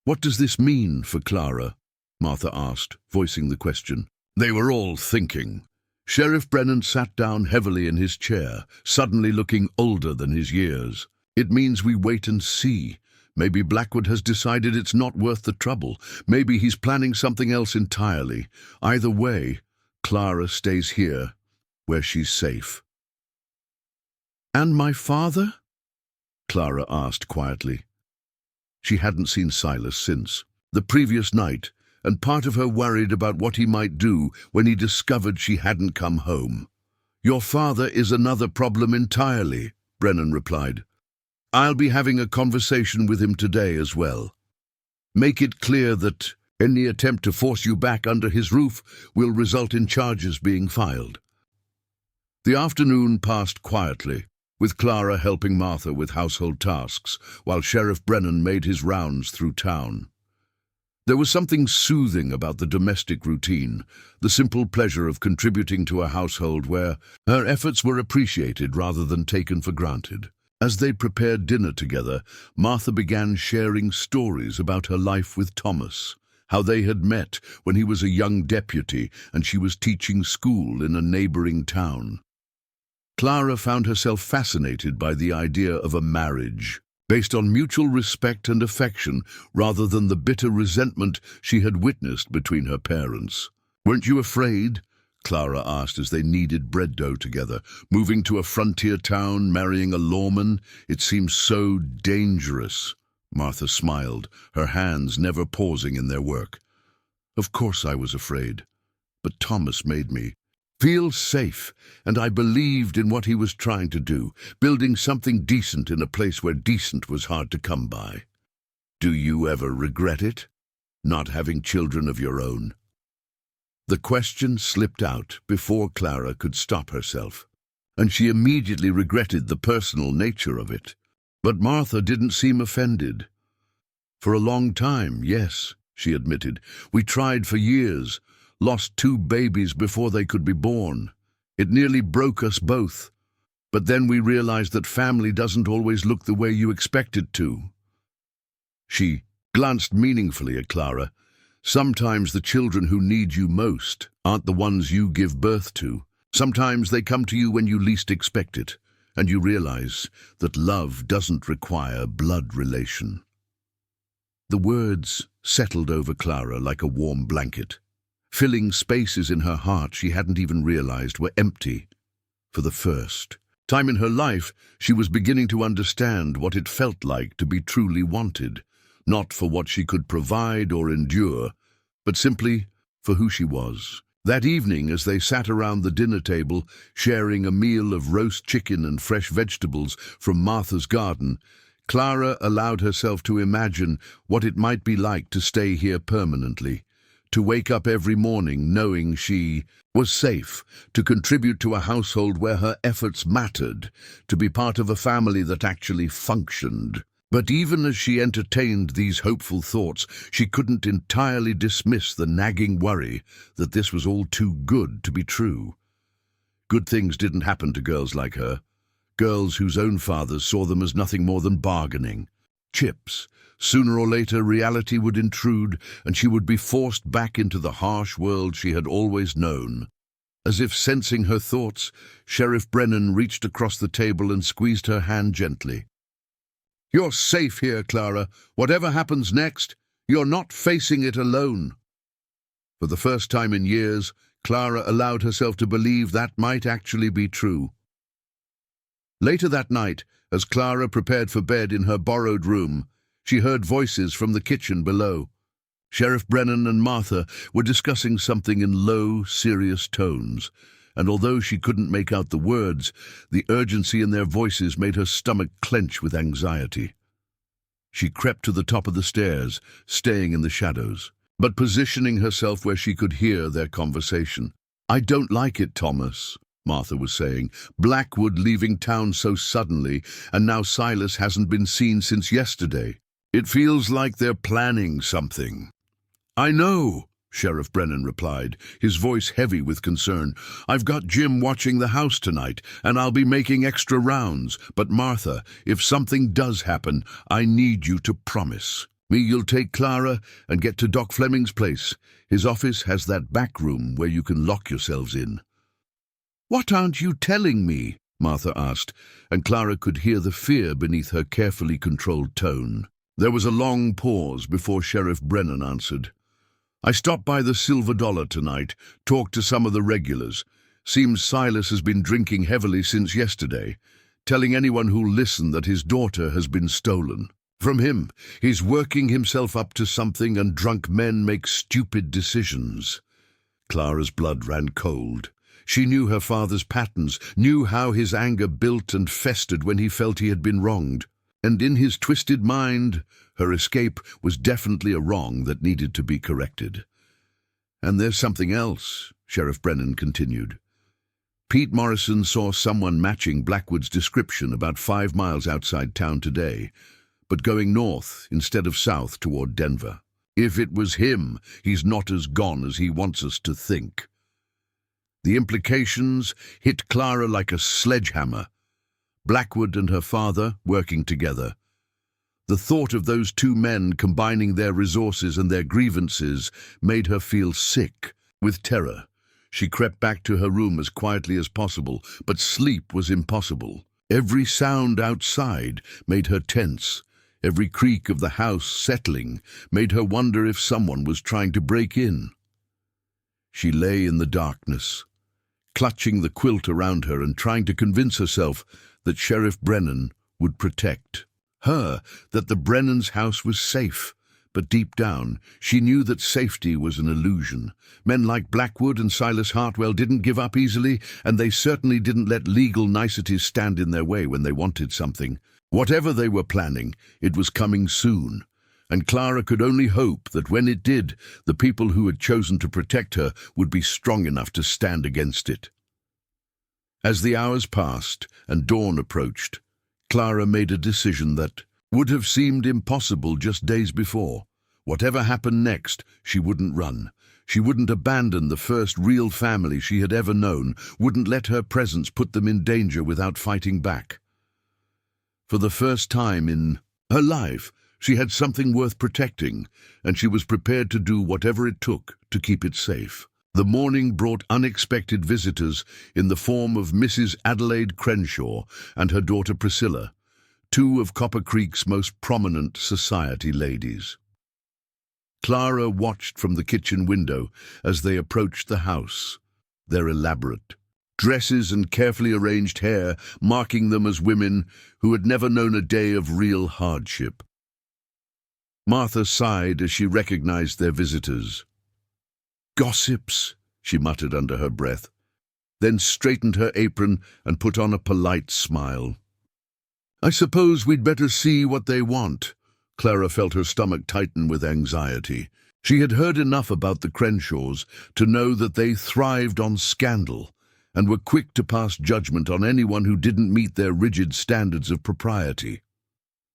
"What does this mean for Clara?" Martha asked, voicing the question. They were all thinking. Sheriff Brennan sat down heavily in his chair, suddenly looking older than his years. "It means we wait and see. Maybe Blackwood has decided it's not worth the trouble. Maybe he's planning something else entirely. Either way, Clara stays here, where she's safe." "And my father?" Clara asked quietly. She hadn't seen Silas since the previous night, and part of her worried about what he might do when he discovered she hadn't come home. "Your father is another problem entirely," Brennan replied. "I'll be having a conversation with him today as well. Make it clear that any attempt to force you back under his roof will result in charges being filed." The afternoon passed quietly, with Clara helping Martha with household tasks, while Sheriff Brennan made his rounds through town. There was something soothing about the domestic routine, the simple pleasure of contributing to a household where her efforts were appreciated rather than taken for granted. As they prepared dinner together, Martha began sharing stories about her life with Thomas, how they had met when he was a young deputy and she was teaching school in a neighboring town. Clara found herself fascinated by the idea of a marriage based on mutual respect and affection rather than the bitter resentment she had witnessed between her parents. "Weren't you afraid?" Clara asked as they kneaded bread dough together. "Moving to a frontier town, marrying a lawman, it seems so dangerous." Martha smiled, her hands never pausing in their work. "Of course I was afraid, but Thomas made me feel safe, and I believed in what he was trying to do, building something decent in a place where decent was hard to come by." "Do you ever regret it, not having children of your own?" The question slipped out before Clara could stop herself, and she immediately regretted the personal nature of it. But Martha didn't seem offended. "For a long time, yes," she admitted. "We tried for years, lost 2 babies before they could be born. It nearly broke us both. But then we realized that family doesn't always look the way you expect it to." She glanced meaningfully at Clara. "Sometimes the children who need you most aren't the ones you give birth to. Sometimes they come to you when you least expect it, and you realize that love doesn't require blood relation." The words settled over Clara like a warm blanket, filling spaces in her heart she hadn't even realized were empty. For the first time in her life, she was beginning to understand what it felt like to be truly wanted, not for what she could provide or endure, but simply for who she was. That evening, as they sat around the dinner table, sharing a meal of roast chicken and fresh vegetables from Martha's garden, Clara allowed herself to imagine what it might be like to stay here permanently, to wake up every morning knowing she was safe, to contribute to a household where her efforts mattered, to be part of a family that actually functioned. But even as she entertained these hopeful thoughts, she couldn't entirely dismiss the nagging worry that this was all too good to be true. Good things didn't happen to girls like her, girls whose own fathers saw them as nothing more than bargaining chips. Sooner or later, reality would intrude, and she would be forced back into the harsh world she had always known. As if sensing her thoughts, Sheriff Brennan reached across the table and squeezed her hand gently. "You're safe here, Clara. Whatever happens next, you're not facing it alone." For the first time in years, Clara allowed herself to believe that might actually be true. Later that night, as Clara prepared for bed in her borrowed room, she heard voices from the kitchen below. Sheriff Brennan and Martha were discussing something in low, serious tones, and although she couldn't make out the words, the urgency in their voices made her stomach clench with anxiety. She crept to the top of the stairs, staying in the shadows, but positioning herself where she could hear their conversation. "I don't like it, Thomas," Martha was saying. "Blackwood leaving town so suddenly, and now Silas hasn't been seen since yesterday. It feels like they're planning something." "I know," Sheriff Brennan replied, his voice heavy with concern. "I've got Jim watching the house tonight, and I'll be making extra rounds. But Martha, if something does happen, I need you to promise me you'll take Clara and get to Doc Fleming's place. His office has that back room where you can lock yourselves in." "What aren't you telling me?" Martha asked, and Clara could hear the fear beneath her carefully controlled tone. There was a long pause before Sheriff Brennan answered. "I stopped by the Silver Dollar tonight, talked to some of the regulars. Seems Silas has been drinking heavily since yesterday, telling anyone who'll listen that his daughter has been stolen from him. He's working himself up to something, and drunk men make stupid decisions." Clara's blood ran cold. She knew her father's patterns, knew how his anger built and festered when he felt he had been wronged. And in his twisted mind, her escape was definitely a wrong that needed to be corrected. "And there's something else," Sheriff Brennan continued. "Pete Morrison saw someone matching Blackwood's description about 5 miles outside town today, but going north instead of south toward Denver. If it was him, he's not as gone as he wants us to think. The implications hit Clara like a sledgehammer. Blackwood and her father working together. The thought of those two men combining their resources and their grievances made her feel sick with terror. She crept back to her room as quietly as possible, but sleep was impossible. Every sound outside made her tense. Every creak of the house settling made her wonder if someone was trying to break in. She lay in the darkness, clutching the quilt around her and trying to convince herself that Sheriff Brennan would protect her, that the Brennans' house was safe. But deep down, she knew that safety was an illusion. Men like Blackwood and Silas Hartwell didn't give up easily, and they certainly didn't let legal niceties stand in their way when they wanted something. Whatever they were planning, it was coming soon, and Clara could only hope that when it did, the people who had chosen to protect her would be strong enough to stand against it. As the hours passed and dawn approached, Clara made a decision that would have seemed impossible just days before. Whatever happened next, she wouldn't run. She wouldn't abandon the first real family she had ever known, wouldn't let her presence put them in danger without fighting back. For the first time in her life, she had something worth protecting, and she was prepared to do whatever it took to keep it safe. The morning brought unexpected visitors in the form of Mrs. Adelaide Crenshaw and her daughter Priscilla, two of Copper Creek's most prominent society ladies. Clara watched from the kitchen window as they approached the house, their elaborate dresses and carefully arranged hair marking them as women who had never known a day of real hardship. Martha sighed as she recognized their visitors. "Gossips," she muttered under her breath, then straightened her apron and put on a polite smile. "I suppose we'd better see what they want." Clara felt her stomach tighten with anxiety. She had heard enough about the Crenshaws to know that they thrived on scandal and were quick to pass judgment on anyone who didn't meet their rigid standards of propriety.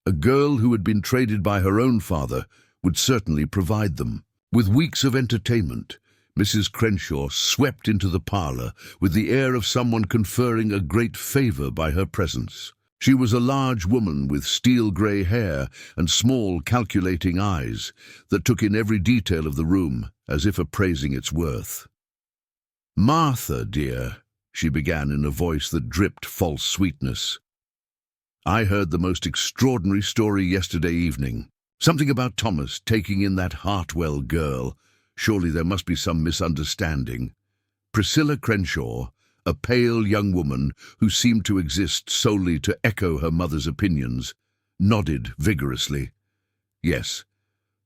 A girl who had been traded by her own father would certainly provide them. With weeks of entertainment, Mrs. Crenshaw swept into the parlor with the air of someone conferring a great favor by her presence. She was a large woman with steel-grey hair and small, calculating eyes that took in every detail of the room as if appraising its worth. "Martha, dear," she began in a voice that dripped false sweetness, "I heard the most extraordinary story yesterday evening. Something about Thomas taking in that Hartwell girl. Surely there must be some misunderstanding." Priscilla Crenshaw, a pale young woman who seemed to exist solely to echo her mother's opinions, nodded vigorously. "Yes,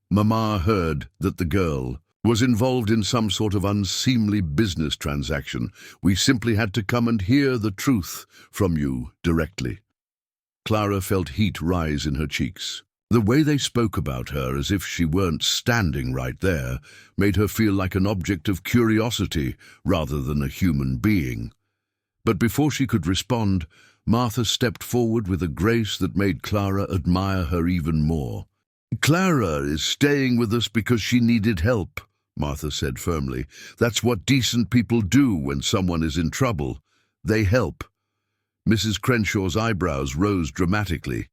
Mama heard that the girl was involved in some sort of unseemly business transaction. We simply had to come and hear the truth from you directly." Clara felt heat rise in her cheeks. The way they spoke about her as if she weren't standing right there made her feel like an object of curiosity rather than a human being. But before she could respond, Martha stepped forward with a grace that made Clara admire her even more. "Clara is staying with us because she needed help," Martha said firmly. "That's what decent people do when someone is in trouble. They help." Mrs. Crenshaw's eyebrows rose dramatically.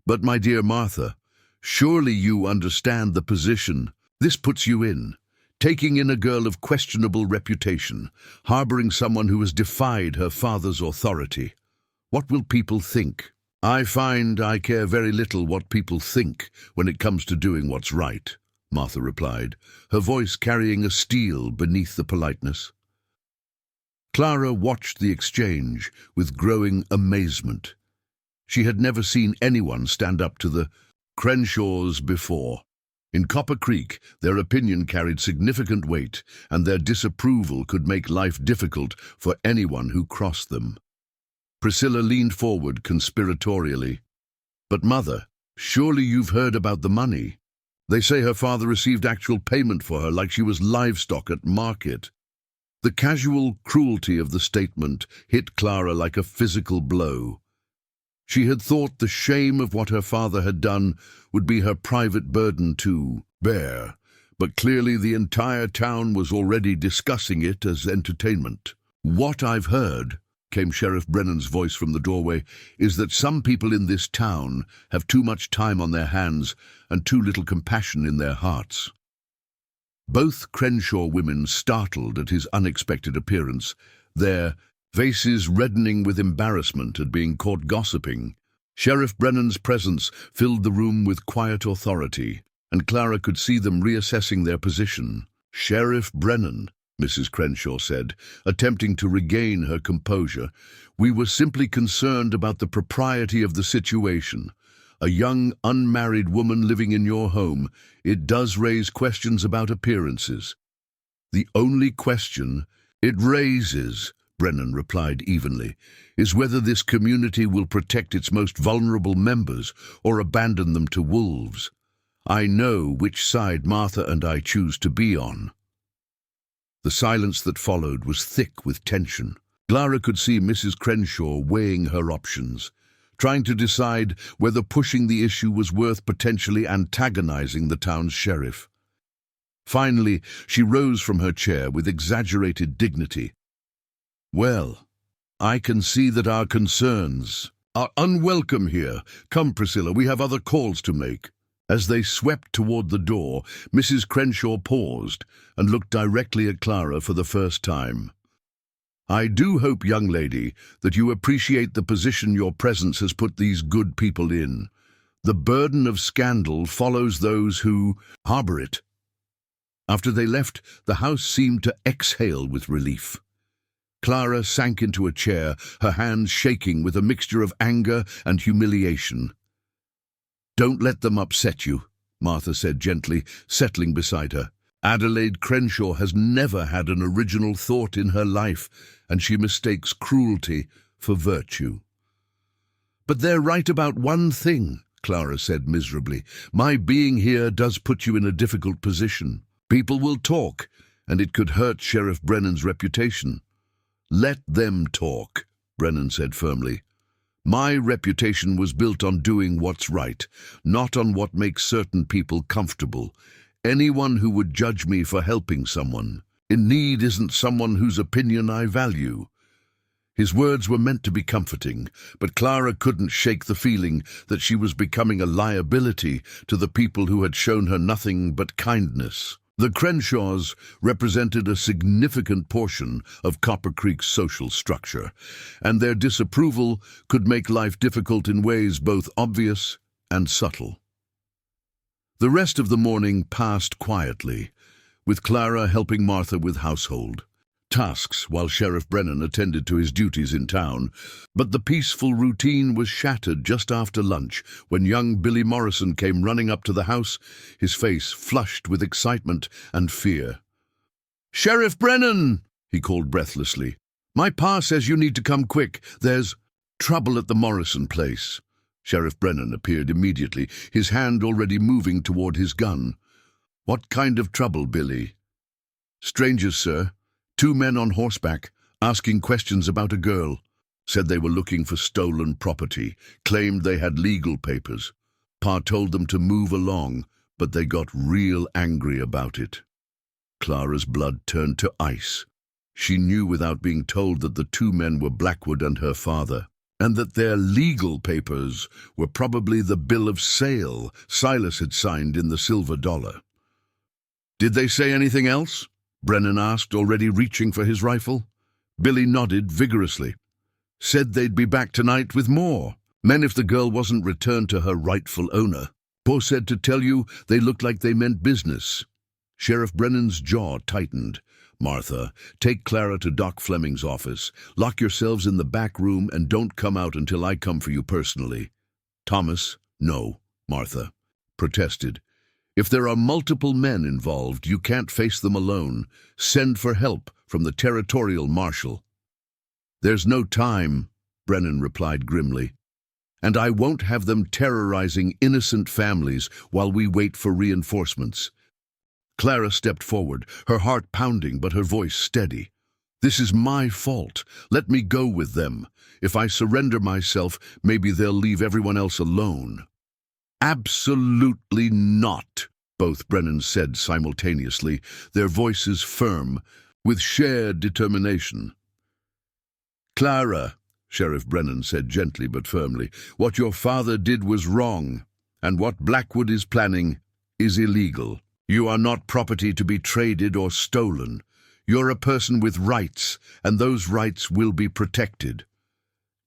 "But my dear Martha, surely you understand the position this puts you in. Taking in a girl of questionable reputation, harboring someone who has defied her father's authority. What will people think?" "I find I care very little what people think when it comes to doing what's right," Martha replied, her voice carrying a steel beneath the politeness. Clara watched the exchange with growing amazement. She had never seen anyone stand up to the Crenshaws before. In Copper Creek, their opinion carried significant weight, and their disapproval could make life difficult for anyone who crossed them. Priscilla leaned forward conspiratorially. "But Mother, surely you've heard about the money. They say her father received actual payment for her like she was livestock at market." The casual cruelty of the statement hit Clara like a physical blow. She had thought the shame of what her father had done would be her private burden to bear, but clearly the entire town was already discussing it as entertainment. "What I've heard," came Sheriff Brennan's voice from the doorway, "is that some people in this town have too much time on their hands and too little compassion in their hearts." Both Crenshaw women startled at his unexpected appearance, their faces reddening with embarrassment at being caught gossiping. Sheriff Brennan's presence filled the room with quiet authority, and Clara could see them reassessing their position. "Sheriff Brennan," Mrs. Crenshaw said, attempting to regain her composure, "we were simply concerned about the propriety of the situation. A young, unmarried woman living in your home, it does raise questions about appearances." "The only question it raises," Brennan replied evenly, "is whether this community will protect its most vulnerable members or abandon them to wolves. I know which side Martha and I choose to be on." The silence that followed was thick with tension. Clara could see Mrs. Crenshaw weighing her options, trying to decide whether pushing the issue was worth potentially antagonizing the town's sheriff. Finally, she rose from her chair with exaggerated dignity. "Well, I can see that our concerns are unwelcome here. Come, Priscilla, we have other calls to make." As they swept toward the door, Mrs. Crenshaw paused and looked directly at Clara for the first time. "I do hope, young lady, that you appreciate the position your presence has put these good people in. The burden of scandal follows those who harbor it." After they left, the house seemed to exhale with relief. Clara sank into a chair, her hands shaking with a mixture of anger and humiliation. "Don't let them upset you," Martha said gently, settling beside her. "Adelaide Crenshaw has never had an original thought in her life, and she mistakes cruelty for virtue." "But they're right about one thing," Clara said miserably. "My being here does put you in a difficult position. People will talk, and it could hurt Sheriff Brennan's reputation." "Let them talk," Brennan said firmly. "My reputation was built on doing what's right, not on what makes certain people comfortable. Anyone who would judge me for helping someone in need isn't someone whose opinion I value." His words were meant to be comforting, but Clara couldn't shake the feeling that she was becoming a liability to the people who had shown her nothing but kindness. The Crenshaws represented a significant portion of Copper Creek's social structure, and their disapproval could make life difficult in ways both obvious and subtle. The rest of the morning passed quietly, with Clara helping Martha with household tasks while Sheriff Brennan attended to his duties in town. But the peaceful routine was shattered just after lunch when young Billy Morrison came running up to the house, his face flushed with excitement and fear. "Sheriff Brennan!" he called breathlessly. "My pa says you need to come quick. There's trouble at the Morrison place." Sheriff Brennan appeared immediately, his hand already moving toward his gun. "What kind of trouble, Billy?" "Strangers, sir. 2 men on horseback, asking questions about a girl. Said they were looking for stolen property, claimed they had legal papers. Pa told them to move along, but they got real angry about it." Clara's blood turned to ice. She knew without being told that the 2 men were Blackwood and her father, and that their legal papers were probably the bill of sale Silas had signed in the Silver Dollar. "Did they say anything else?" Brennan asked, already reaching for his rifle. Billy nodded vigorously. "Said they'd be back tonight with more. Men if the girl wasn't returned to her rightful owner. Pa said to tell you they looked like they meant business." Sheriff Brennan's jaw tightened. "Martha, take Clara to Doc Fleming's office. Lock yourselves in the back room and don't come out until I come for you personally." "Thomas." "No," Martha protested. "If there are multiple men involved, you can't face them alone. Send for help from the territorial marshal." "There's no time," Brennan replied grimly. "And I won't have them terrorizing innocent families while we wait for reinforcements." Clara stepped forward, her heart pounding but her voice steady. "This is my fault. Let me go with them. If I surrender myself, maybe they'll leave everyone else alone." "Absolutely not," both Brennans said simultaneously, their voices firm, with shared determination. "Clara," Sheriff Brennan said gently but firmly, "what your father did was wrong, and what Blackwood is planning is illegal. You are not property to be traded or stolen. You're a person with rights, and those rights will be protected."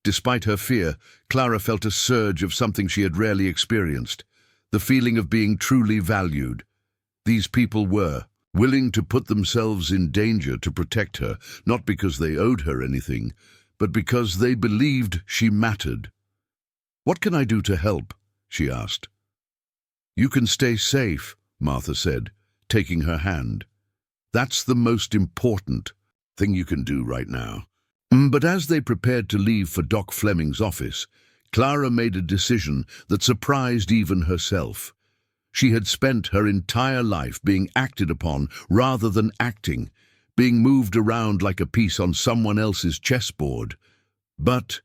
Despite her fear, Clara felt a surge of something she had rarely experienced, the feeling of being truly valued. These people were willing to put themselves in danger to protect her, not because they owed her anything, but because they believed she mattered. "What can I do to help?" she asked. "You can stay safe," Martha said, taking her hand. "That's the most important thing you can do right now." But as they prepared to leave for Doc Fleming's office, Clara made a decision that surprised even herself. She had spent her entire life being acted upon rather than acting, being moved around like a piece on someone else's chessboard. But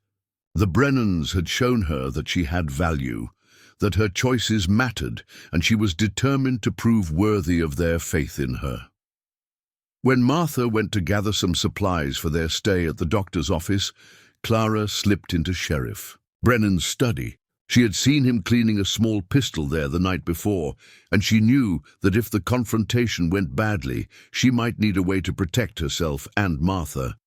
the Brennans had shown her that she had value, that her choices mattered, and she was determined to prove worthy of their faith in her. When Martha went to gather some supplies for their stay at the doctor's office, Clara slipped into Sheriff Brennan's study. She had seen him cleaning a small pistol there the night before, and she knew that if the confrontation went badly, she might need a way to protect herself and Martha.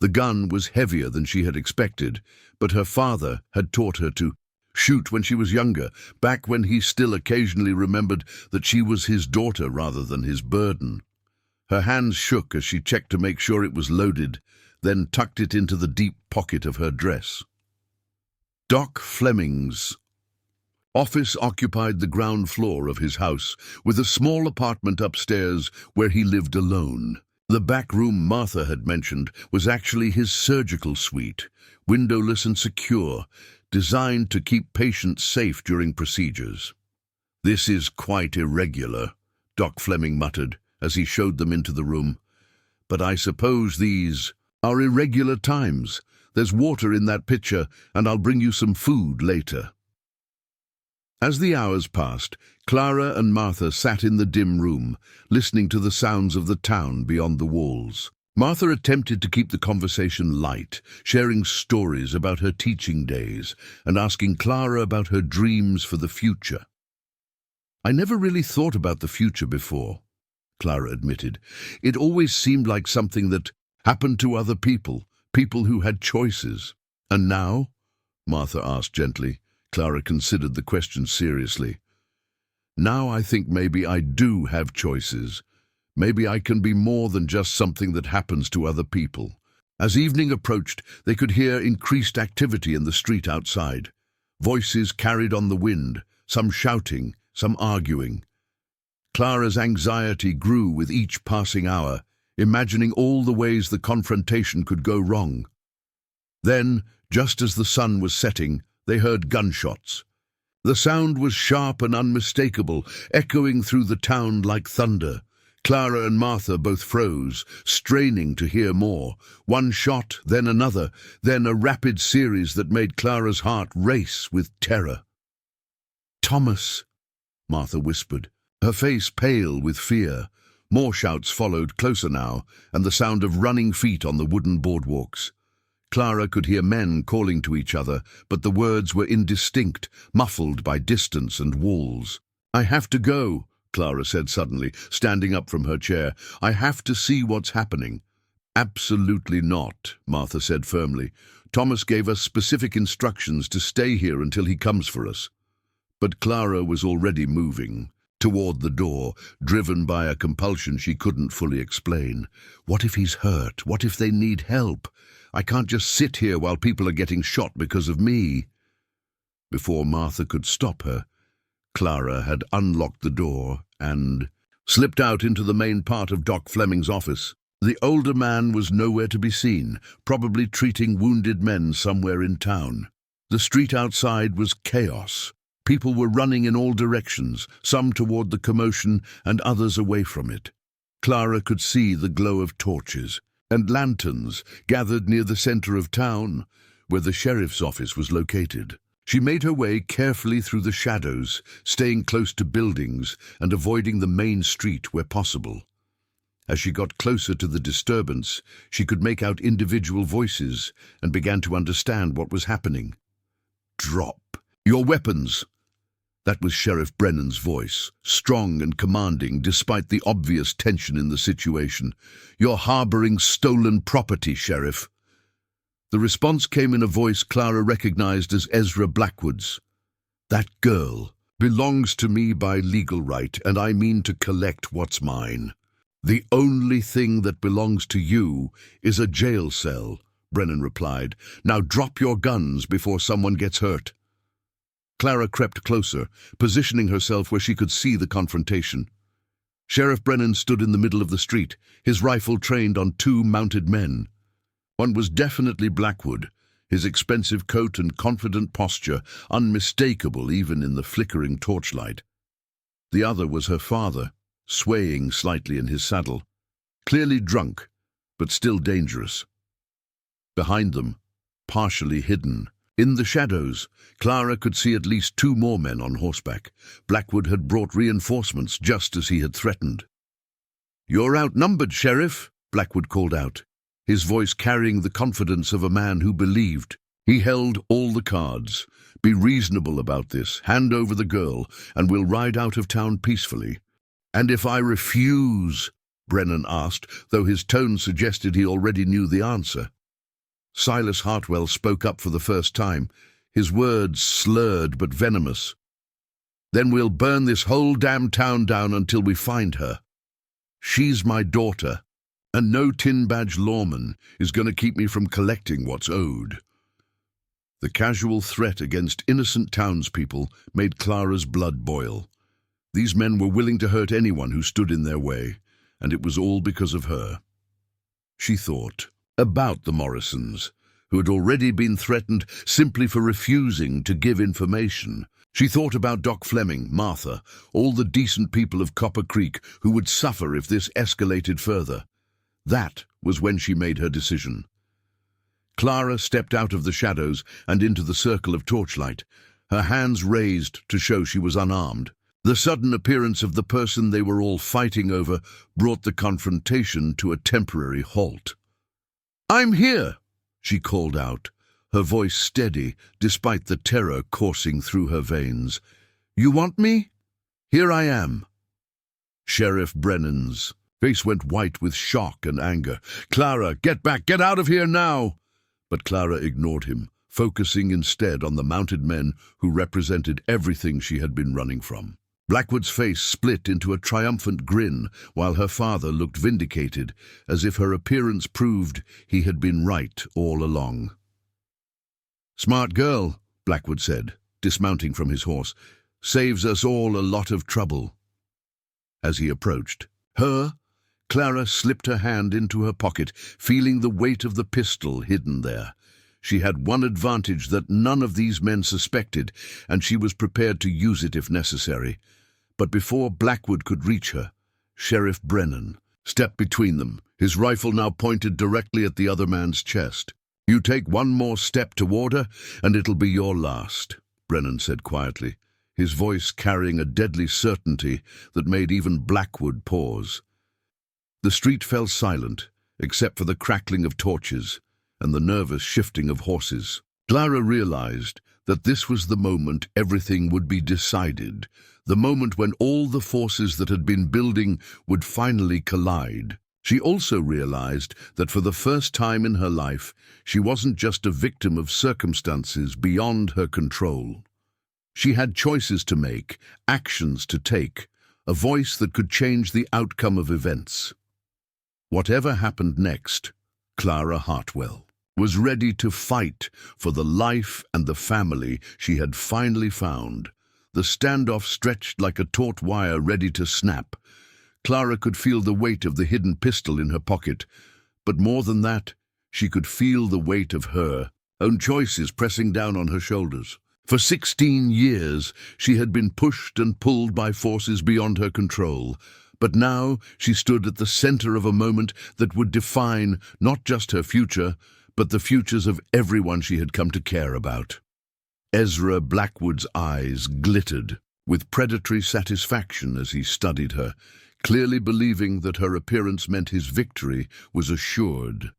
The gun was heavier than she had expected, but her father had taught her to shoot when she was younger, back when he still occasionally remembered that she was his daughter rather than his burden. Her hands shook as she checked to make sure it was loaded, then tucked it into the deep pocket of her dress. Doc Fleming's office occupied the ground floor of his house, with a small apartment upstairs where he lived alone. The back room Martha had mentioned was actually his surgical suite, windowless and secure, designed to keep patients safe during procedures. "This is quite irregular," Doc Fleming muttered as he showed them into the room. "But I suppose these are irregular times. There's water in that pitcher, and I'll bring you some food later." As the hours passed, Clara and Martha sat in the dim room, listening to the sounds of the town beyond the walls. Martha attempted to keep the conversation light, sharing stories about her teaching days and asking Clara about her dreams for the future. "I never really thought about the future before," Clara admitted. "It always seemed like something that happened to other people, people who had choices." "And now?" Martha asked gently. Clara considered the question seriously. "Now I think maybe I do have choices. Maybe I can be more than just something that happens to other people." As evening approached, they could hear increased activity in the street outside. Voices carried on the wind, some shouting, some arguing. Clara's anxiety grew with each passing hour, imagining all the ways the confrontation could go wrong. Then, just as the sun was setting, they heard gunshots. The sound was sharp and unmistakable, echoing through the town like thunder. Clara and Martha both froze, straining to hear more. One shot, then another, then a rapid series that made Clara's heart race with terror. "Thomas," Martha whispered, her face pale with fear. More shouts followed, closer now, and the sound of running feet on the wooden boardwalks. Clara could hear men calling to each other, but the words were indistinct, muffled by distance and walls. "I have to go," Clara said suddenly, standing up from her chair. "I have to see what's happening." "Absolutely not," Martha said firmly. "Thomas gave us specific instructions to stay here until he comes for us." But Clara was already moving toward the door, driven by a compulsion she couldn't fully explain. "What if he's hurt? What if they need help? I can't just sit here while people are getting shot because of me." Before Martha could stop her, Clara had unlocked the door and slipped out into the main part of Doc Fleming's office. The older man was nowhere to be seen, probably treating wounded men somewhere in town. The street outside was chaos. People were running in all directions, some toward the commotion and others away from it. Clara could see the glow of torches and lanterns gathered near the center of town, where the sheriff's office was located. She made her way carefully through the shadows, staying close to buildings and avoiding the main street where possible. As she got closer to the disturbance, she could make out individual voices and began to understand what was happening. "Drop your weapons!" That was Sheriff Brennan's voice, strong and commanding despite the obvious tension in the situation. "You're harboring stolen property, Sheriff." The response came in a voice Clara recognized as Ezra Blackwood's. "That girl belongs to me by legal right, and I mean to collect what's mine." "The only thing that belongs to you is a jail cell," Brennan replied. "Now drop your guns before someone gets hurt." Clara crept closer, positioning herself where she could see the confrontation. Sheriff Brennan stood in the middle of the street, his rifle trained on two mounted men. One was definitely Blackwood, his expensive coat and confident posture unmistakable even in the flickering torchlight. The other was her father, swaying slightly in his saddle, clearly drunk, but still dangerous. Behind them, partially hidden, in the shadows, Clara could see at least two more men on horseback. Blackwood had brought reinforcements just as he had threatened. "You're outnumbered, Sheriff," Blackwood called out, his voice carrying the confidence of a man who believed. He held all the cards. "Be reasonable about this, hand over the girl, and we'll ride out of town peacefully." "And if I refuse?" Brennan asked, though his tone suggested he already knew the answer. Silas Hartwell spoke up for the first time, his words slurred but venomous. "Then we'll burn this whole damn town down until we find her. She's my daughter, and no tin-badge lawman is going to keep me from collecting what's owed." The casual threat against innocent townspeople made Clara's blood boil. These men were willing to hurt anyone who stood in their way, and it was all because of her. She thought about the Morrisons, who had already been threatened simply for refusing to give information. She thought about Doc Fleming, Martha, all the decent people of Copper Creek who would suffer if this escalated further. That was when she made her decision. Clara stepped out of the shadows and into the circle of torchlight, her hands raised to show she was unarmed. The sudden appearance of the person they were all fighting over brought the confrontation to a temporary halt. "I'm here," she called out, her voice steady despite the terror coursing through her veins. "You want me? Here I am." Sheriff Brennan's face went white with shock and anger. "Clara, get back! Get out of here now!" But Clara ignored him, focusing instead on the mounted men who represented everything she had been running from. Blackwood's face split into a triumphant grin, while her father looked vindicated, as if her appearance proved he had been right all along. "Smart girl," Blackwood said, dismounting from his horse. "Saves us all a lot of trouble." As he approached her, Clara slipped her hand into her pocket, feeling the weight of the pistol hidden there. She had one advantage that none of these men suspected, and she was prepared to use it if necessary. But before Blackwood could reach her, Sheriff Brennan stepped between them, his rifle now pointed directly at the other man's chest. "You take one more step toward her, and it'll be your last," Brennan said quietly, his voice carrying a deadly certainty that made even Blackwood pause. The street fell silent, except for the crackling of torches and the nervous shifting of horses. Clara realized that this was the moment everything would be decided, the moment when all the forces that had been building would finally collide. She also realized that for the first time in her life, she wasn't just a victim of circumstances beyond her control. She had choices to make, actions to take, a voice that could change the outcome of events. Whatever happened next, Clara Hartwell was ready to fight for the life and the family she had finally found. The standoff stretched like a taut wire ready to snap. Clara could feel the weight of the hidden pistol in her pocket, but more than that, she could feel the weight of her own choices pressing down on her shoulders. For 16 years, she had been pushed and pulled by forces beyond her control, but now she stood at the center of a moment that would define not just her future, but the futures of everyone she had come to care about. Ezra Blackwood's eyes glittered with predatory satisfaction as he studied her, clearly believing that her appearance meant his victory was assured.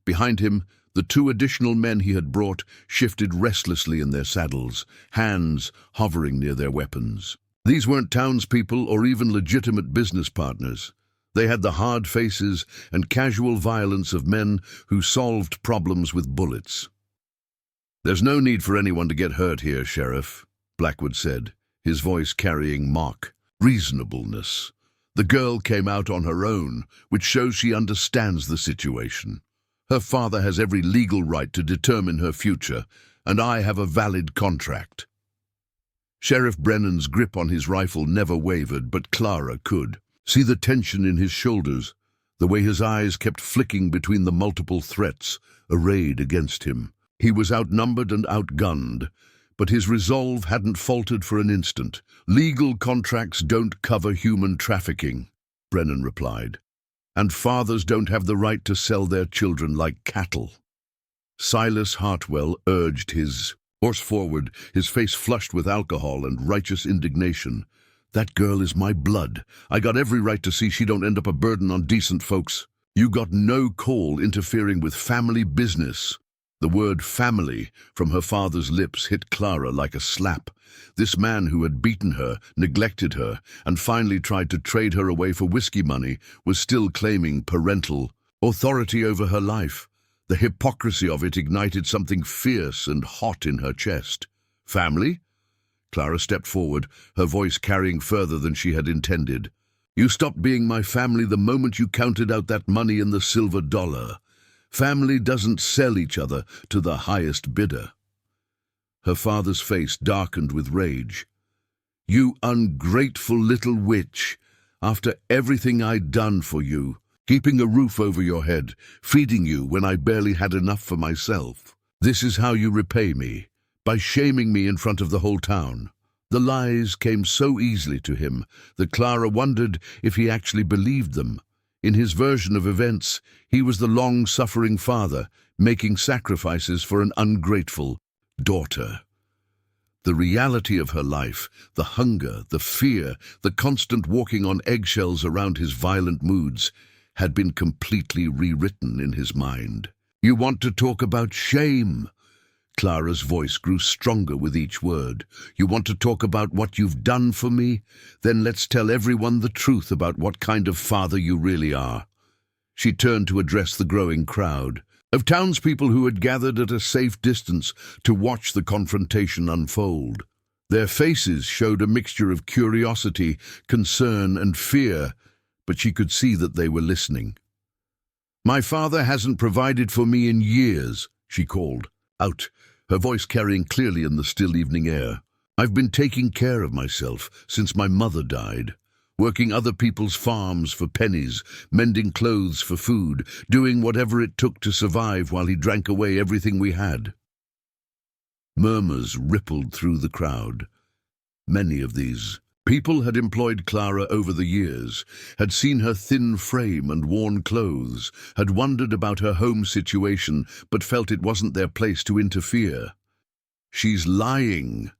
Behind him, the two additional men he had brought shifted restlessly in their saddles, hands hovering near their weapons. These weren't townspeople or even legitimate business partners. They had the hard faces and casual violence of men who solved problems with bullets. "There's no need for anyone to get hurt here, Sheriff," Blackwood said, his voice carrying mock reasonableness. "The girl came out on her own, which shows she understands the situation. Her father has every legal right to determine her future, and I have a valid contract." Sheriff Brennan's grip on his rifle never wavered, but Clara could see the tension in his shoulders, the way his eyes kept flicking between the multiple threats arrayed against him. He was outnumbered and outgunned, but his resolve hadn't faltered for an instant. "Legal contracts don't cover human trafficking," Brennan replied, "and fathers don't have the right to sell their children like cattle." Silas Hartwell urged his horse forward, his face flushed with alcohol and righteous indignation. "That girl is my blood. I got every right to see she don't end up a burden on decent folks. You got no call interfering with family business." The word family from her father's lips hit Clara like a slap. This man who had beaten her, neglected her, and finally tried to trade her away for whiskey money was still claiming parental authority over her life. The hypocrisy of it ignited something fierce and hot in her chest. "Family?" Clara stepped forward, her voice carrying further than she had intended. "You stopped being my family the moment you counted out that money in the silver dollar. Family doesn't sell each other to the highest bidder." Her father's face darkened with rage. "You ungrateful little witch! After everything I'd done for you, keeping a roof over your head, feeding you when I barely had enough for myself. This is how you repay me, by shaming me in front of the whole town." The lies came so easily to him that Clara wondered if he actually believed them. In his version of events, he was the long-suffering father, making sacrifices for an ungrateful daughter. The reality of her life, the hunger, the fear, the constant walking on eggshells around his violent moods, had been completely rewritten in his mind. "You want to talk about shame?" Clara's voice grew stronger with each word. "You want to talk about what you've done for me? Then let's tell everyone the truth about what kind of father you really are." She turned to address the growing crowd of townspeople who had gathered at a safe distance to watch the confrontation unfold. Their faces showed a mixture of curiosity, concern, and fear, but she could see that they were listening. "My father hasn't provided for me in years," she called out, her voice carrying clearly in the still evening air. "I've been taking care of myself since my mother died, working other people's farms for pennies, mending clothes for food, doing whatever it took to survive while he drank away everything we had." Murmurs rippled through the crowd. Many of these people had employed Clara over the years, had seen her thin frame and worn clothes, had wondered about her home situation, but felt it wasn't their place to interfere. "She's lying,"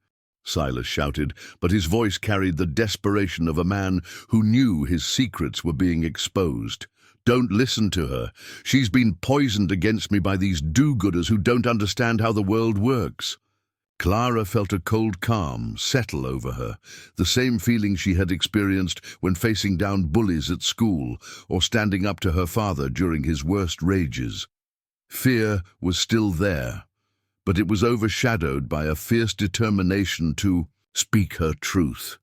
Silas shouted, but his voice carried the desperation of a man who knew his secrets were being exposed. "Don't listen to her. She's been poisoned against me by these do-gooders who don't understand how the world works." Clara felt a cold calm settle over her, the same feeling she had experienced when facing down bullies at school or standing up to her father during his worst rages. Fear was still there, but it was overshadowed by a fierce determination to speak her truth.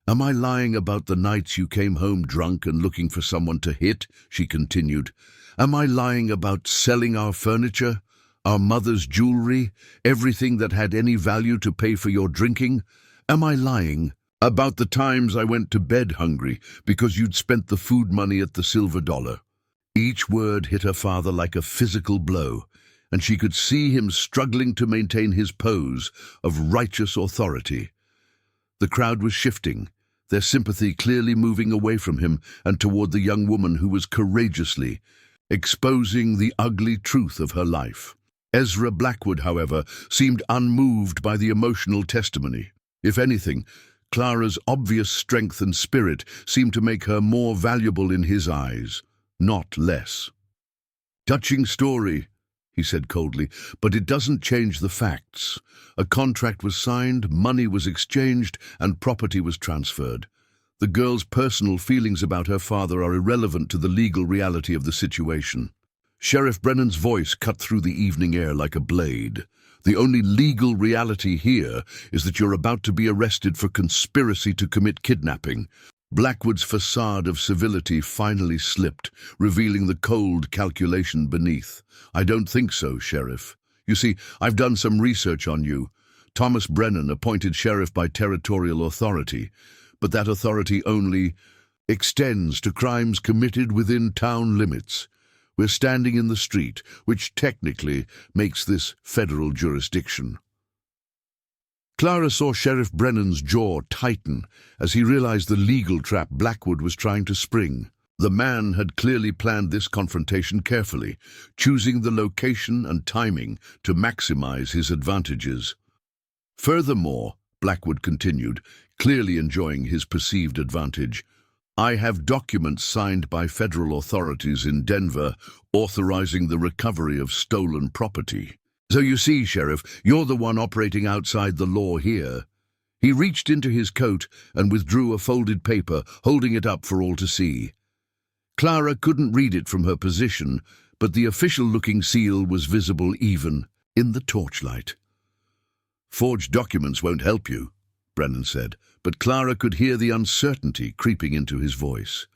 "Am I lying about the nights you came home drunk and looking for someone to hit?" she continued. "Am I lying about selling our furniture? Our mother's jewelry, everything that had any value to pay for your drinking? Am I lying about the times I went to bed hungry because you'd spent the food money at the Silver Dollar?" Each word hit her father like a physical blow, and she could see him struggling to maintain his pose of righteous authority. The crowd was shifting, their sympathy clearly moving away from him and toward the young woman who was courageously exposing the ugly truth of her life. Ezra Blackwood, however, seemed unmoved by the emotional testimony. If anything, Clara's obvious strength and spirit seemed to make her more valuable in his eyes, not less. "Touching story," he said coldly, "but it doesn't change the facts. A contract was signed, money was exchanged, and property was transferred. The girl's personal feelings about her father are irrelevant to the legal reality of the situation." Sheriff Brennan's voice cut through the evening air like a blade. "The only legal reality here is that you're about to be arrested for conspiracy to commit kidnapping." Blackwood's facade of civility finally slipped, revealing the cold calculation beneath. "I don't think so, Sheriff. You see, I've done some research on you. Thomas Brennan, appointed sheriff by territorial authority, but that authority only extends to crimes committed within town limits. We're standing in the street, which technically makes this federal jurisdiction." Clara saw Sheriff Brennan's jaw tighten as he realized the legal trap Blackwood was trying to spring. The man had clearly planned this confrontation carefully, choosing the location and timing to maximize his advantages. "Furthermore," Blackwood continued, clearly enjoying his perceived advantage, "I have documents signed by federal authorities in Denver authorizing the recovery of stolen property. So you see, Sheriff, you're the one operating outside the law here." He reached into his coat and withdrew a folded paper, holding it up for all to see. Clara couldn't read it from her position, but the official-looking seal was visible even in the torchlight. "Forged documents won't help you," Brennan said, but Clara could hear the uncertainty creeping into his voice.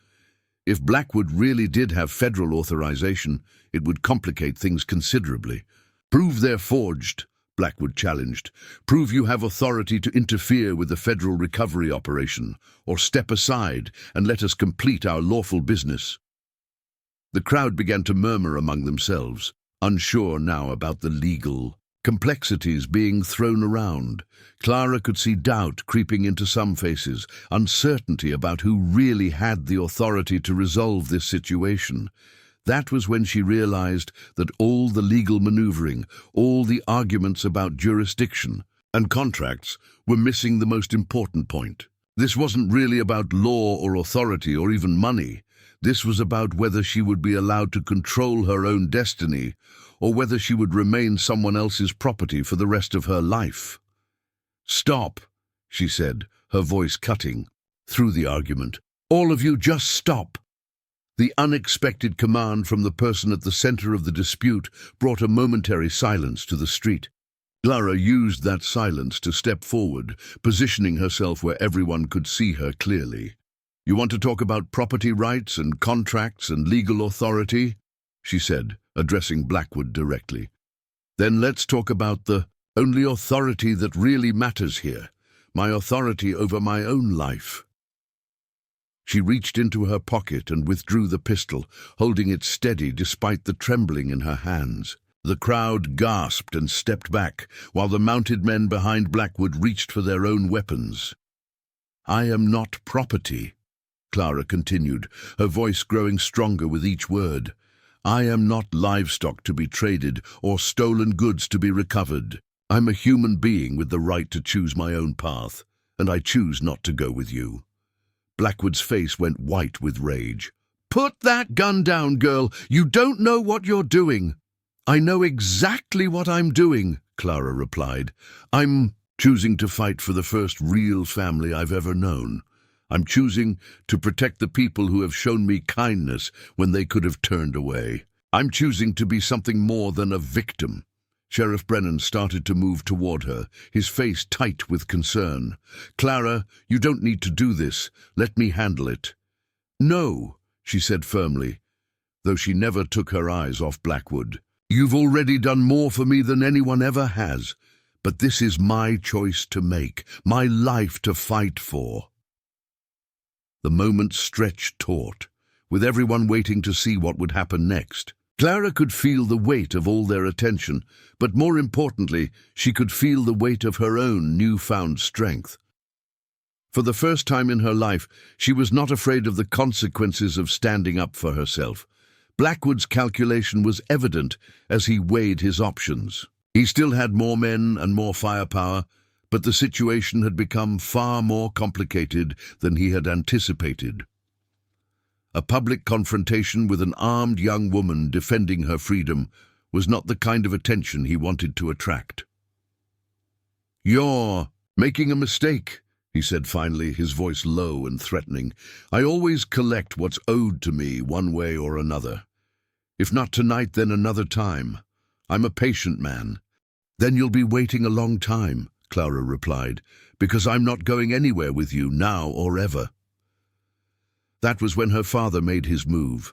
If Blackwood really did have federal authorization, it would complicate things considerably. "Prove they're forged," Blackwood challenged. "Prove you have authority to interfere with the federal recovery operation, or step aside and let us complete our lawful business." The crowd began to murmur among themselves, unsure now about the legal complexities being thrown around. Clara could see doubt creeping into some faces, uncertainty about who really had the authority to resolve this situation. That was when she realized that all the legal maneuvering, all the arguments about jurisdiction and contracts were missing the most important point. This wasn't really about law or authority or even money. This was about whether she would be allowed to control her own destiny or whether she would remain someone else's property for the rest of her life. "Stop," she said, her voice cutting through the argument. "All of you just stop." The unexpected command from the person at the center of the dispute brought a momentary silence to the street. Clara used that silence to step forward, positioning herself where everyone could see her clearly. "You want to talk about property rights and contracts and legal authority?" she said, addressing Blackwood directly. "Then let's talk about the only authority that really matters here, my authority over my own life." She reached into her pocket and withdrew the pistol, holding it steady despite the trembling in her hands. The crowd gasped and stepped back, while the mounted men behind Blackwood reached for their own weapons. "I am not property," Clara continued, her voice growing stronger with each word. "I am not livestock to be traded or stolen goods to be recovered. I'm a human being with the right to choose my own path, and I choose not to go with you." Blackwood's face went white with rage. "Put that gun down, girl. You don't know what you're doing." "I know exactly what I'm doing," Clara replied. "I'm choosing to fight for the first real family I've ever known. I'm choosing to protect the people who have shown me kindness when they could have turned away. I'm choosing to be something more than a victim." Sheriff Brennan started to move toward her, his face tight with concern. "Clara, you don't need to do this. Let me handle it." "No," she said firmly, though she never took her eyes off Blackwood. "You've already done more for me than anyone ever has, but this is my choice to make, my life to fight for." The moment stretched taut, with everyone waiting to see what would happen next. Clara could feel the weight of all their attention, but more importantly, she could feel the weight of her own newfound strength. For the first time in her life, she was not afraid of the consequences of standing up for herself, Blackwood's calculation was evident as he weighed his options. He still had more men and more firepower, but the situation had become far more complicated than he had anticipated. A public confrontation with an armed young woman defending her freedom was not the kind of attention he wanted to attract. "You're making a mistake," he said finally, his voice low and threatening. "I always collect what's owed to me one way or another. If not tonight, then another time. I'm a patient man." "Then you'll be waiting a long time," Clara replied, "because I'm not going anywhere with you now or ever." That was when her father made his move.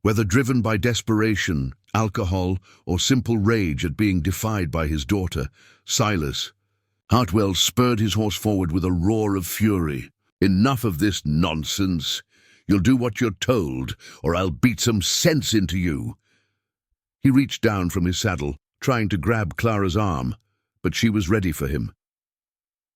Whether driven by desperation, alcohol, or simple rage at being defied by his daughter, Silas Hartwell spurred his horse forward with a roar of fury. "Enough of this nonsense. You'll do what you're told, or I'll beat some sense into you." He reached down from his saddle, trying to grab Clara's arm, but she was ready for him.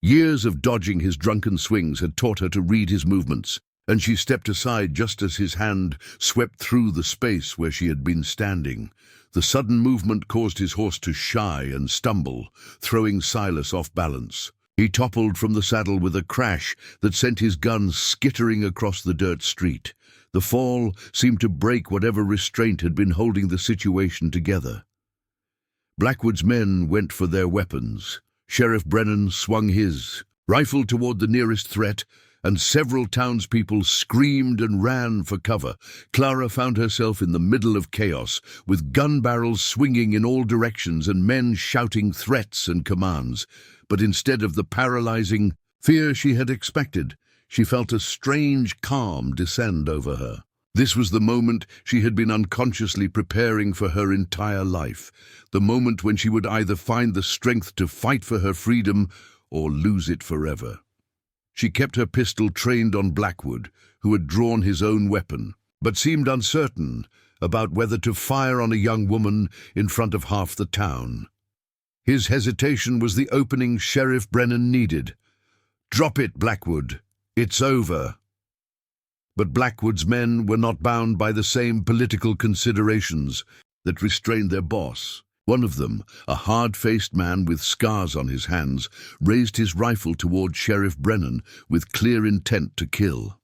Years of dodging his drunken swings had taught her to read his movements, and she stepped aside just as his hand swept through the space where she had been standing. The sudden movement caused his horse to shy and stumble, throwing Silas off balance. He toppled from the saddle with a crash that sent his gun skittering across the dirt street. The fall seemed to break whatever restraint had been holding the situation together. Blackwood's men went for their weapons. Sheriff Brennan swung his rifle toward the nearest threat, and several townspeople screamed and ran for cover. Clara found herself in the middle of chaos, with gun barrels swinging in all directions and men shouting threats and commands. But instead of the paralyzing fear she had expected, she felt a strange calm descend over her. This was the moment she had been unconsciously preparing for her entire life, the moment when she would either find the strength to fight for her freedom or lose it forever. She kept her pistol trained on Blackwood, who had drawn his own weapon, but seemed uncertain about whether to fire on a young woman in front of half the town. His hesitation was the opening Sheriff Brennan needed. "Drop it, Blackwood. It's over." But Blackwood's men were not bound by the same political considerations that restrained their boss. One of them, a hard-faced man with scars on his hands, raised his rifle toward Sheriff Brennan with clear intent to kill.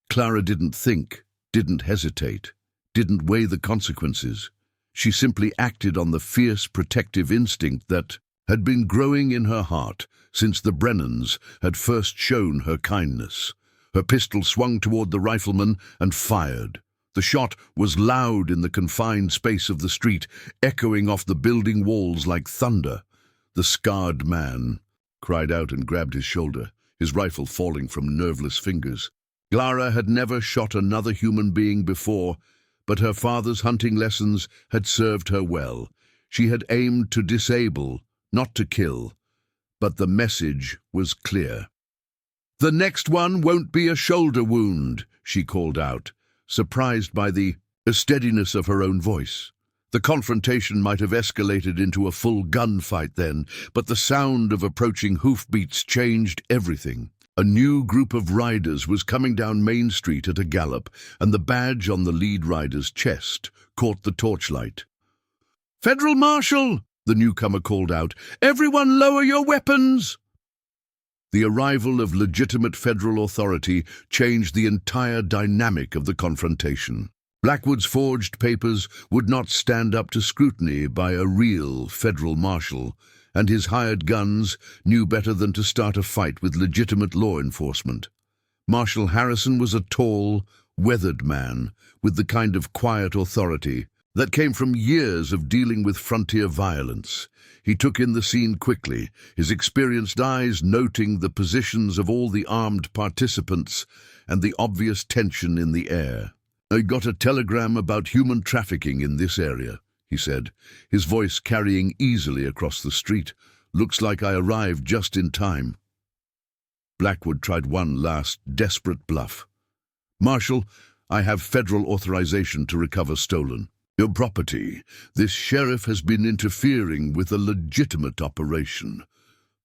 Clara didn't think, didn't hesitate, didn't weigh the consequences. She simply acted on the fierce protective instinct that had been growing in her heart since the Brennans had first shown her kindness. Her pistol swung toward the rifleman and fired. The shot was loud in the confined space of the street, echoing off the building walls like thunder. The scarred man cried out and grabbed his shoulder, his rifle falling from nerveless fingers. Clara had never shot another human being before, but her father's hunting lessons had served her well. She had aimed to disable, not to kill, but the message was clear. "The next one won't be a shoulder wound," she called out, surprised by the steadiness of her own voice. The confrontation might have escalated into a full gunfight then, but the sound of approaching hoofbeats changed everything. A new group of riders was coming down Main Street at a gallop, and the badge on the lead rider's chest caught the torchlight. "Federal Marshal!" the newcomer called out. "Everyone lower your weapons!" The arrival of legitimate federal authority changed the entire dynamic of the confrontation. Blackwood's forged papers would not stand up to scrutiny by a real federal marshal, and his hired guns knew better than to start a fight with legitimate law enforcement. Marshal Harrison was a tall, weathered man with the kind of quiet authority that came from years of dealing with frontier violence. He took in the scene quickly, his experienced eyes noting the positions of all the armed participants and the obvious tension in the air. "I got a telegram about human trafficking in this area," he said, his voice carrying easily across the street. "Looks like I arrived just in time." Blackwood tried one last desperate bluff. "Marshal, I have federal authorization to recover stolen your property. This sheriff has been interfering with a legitimate operation."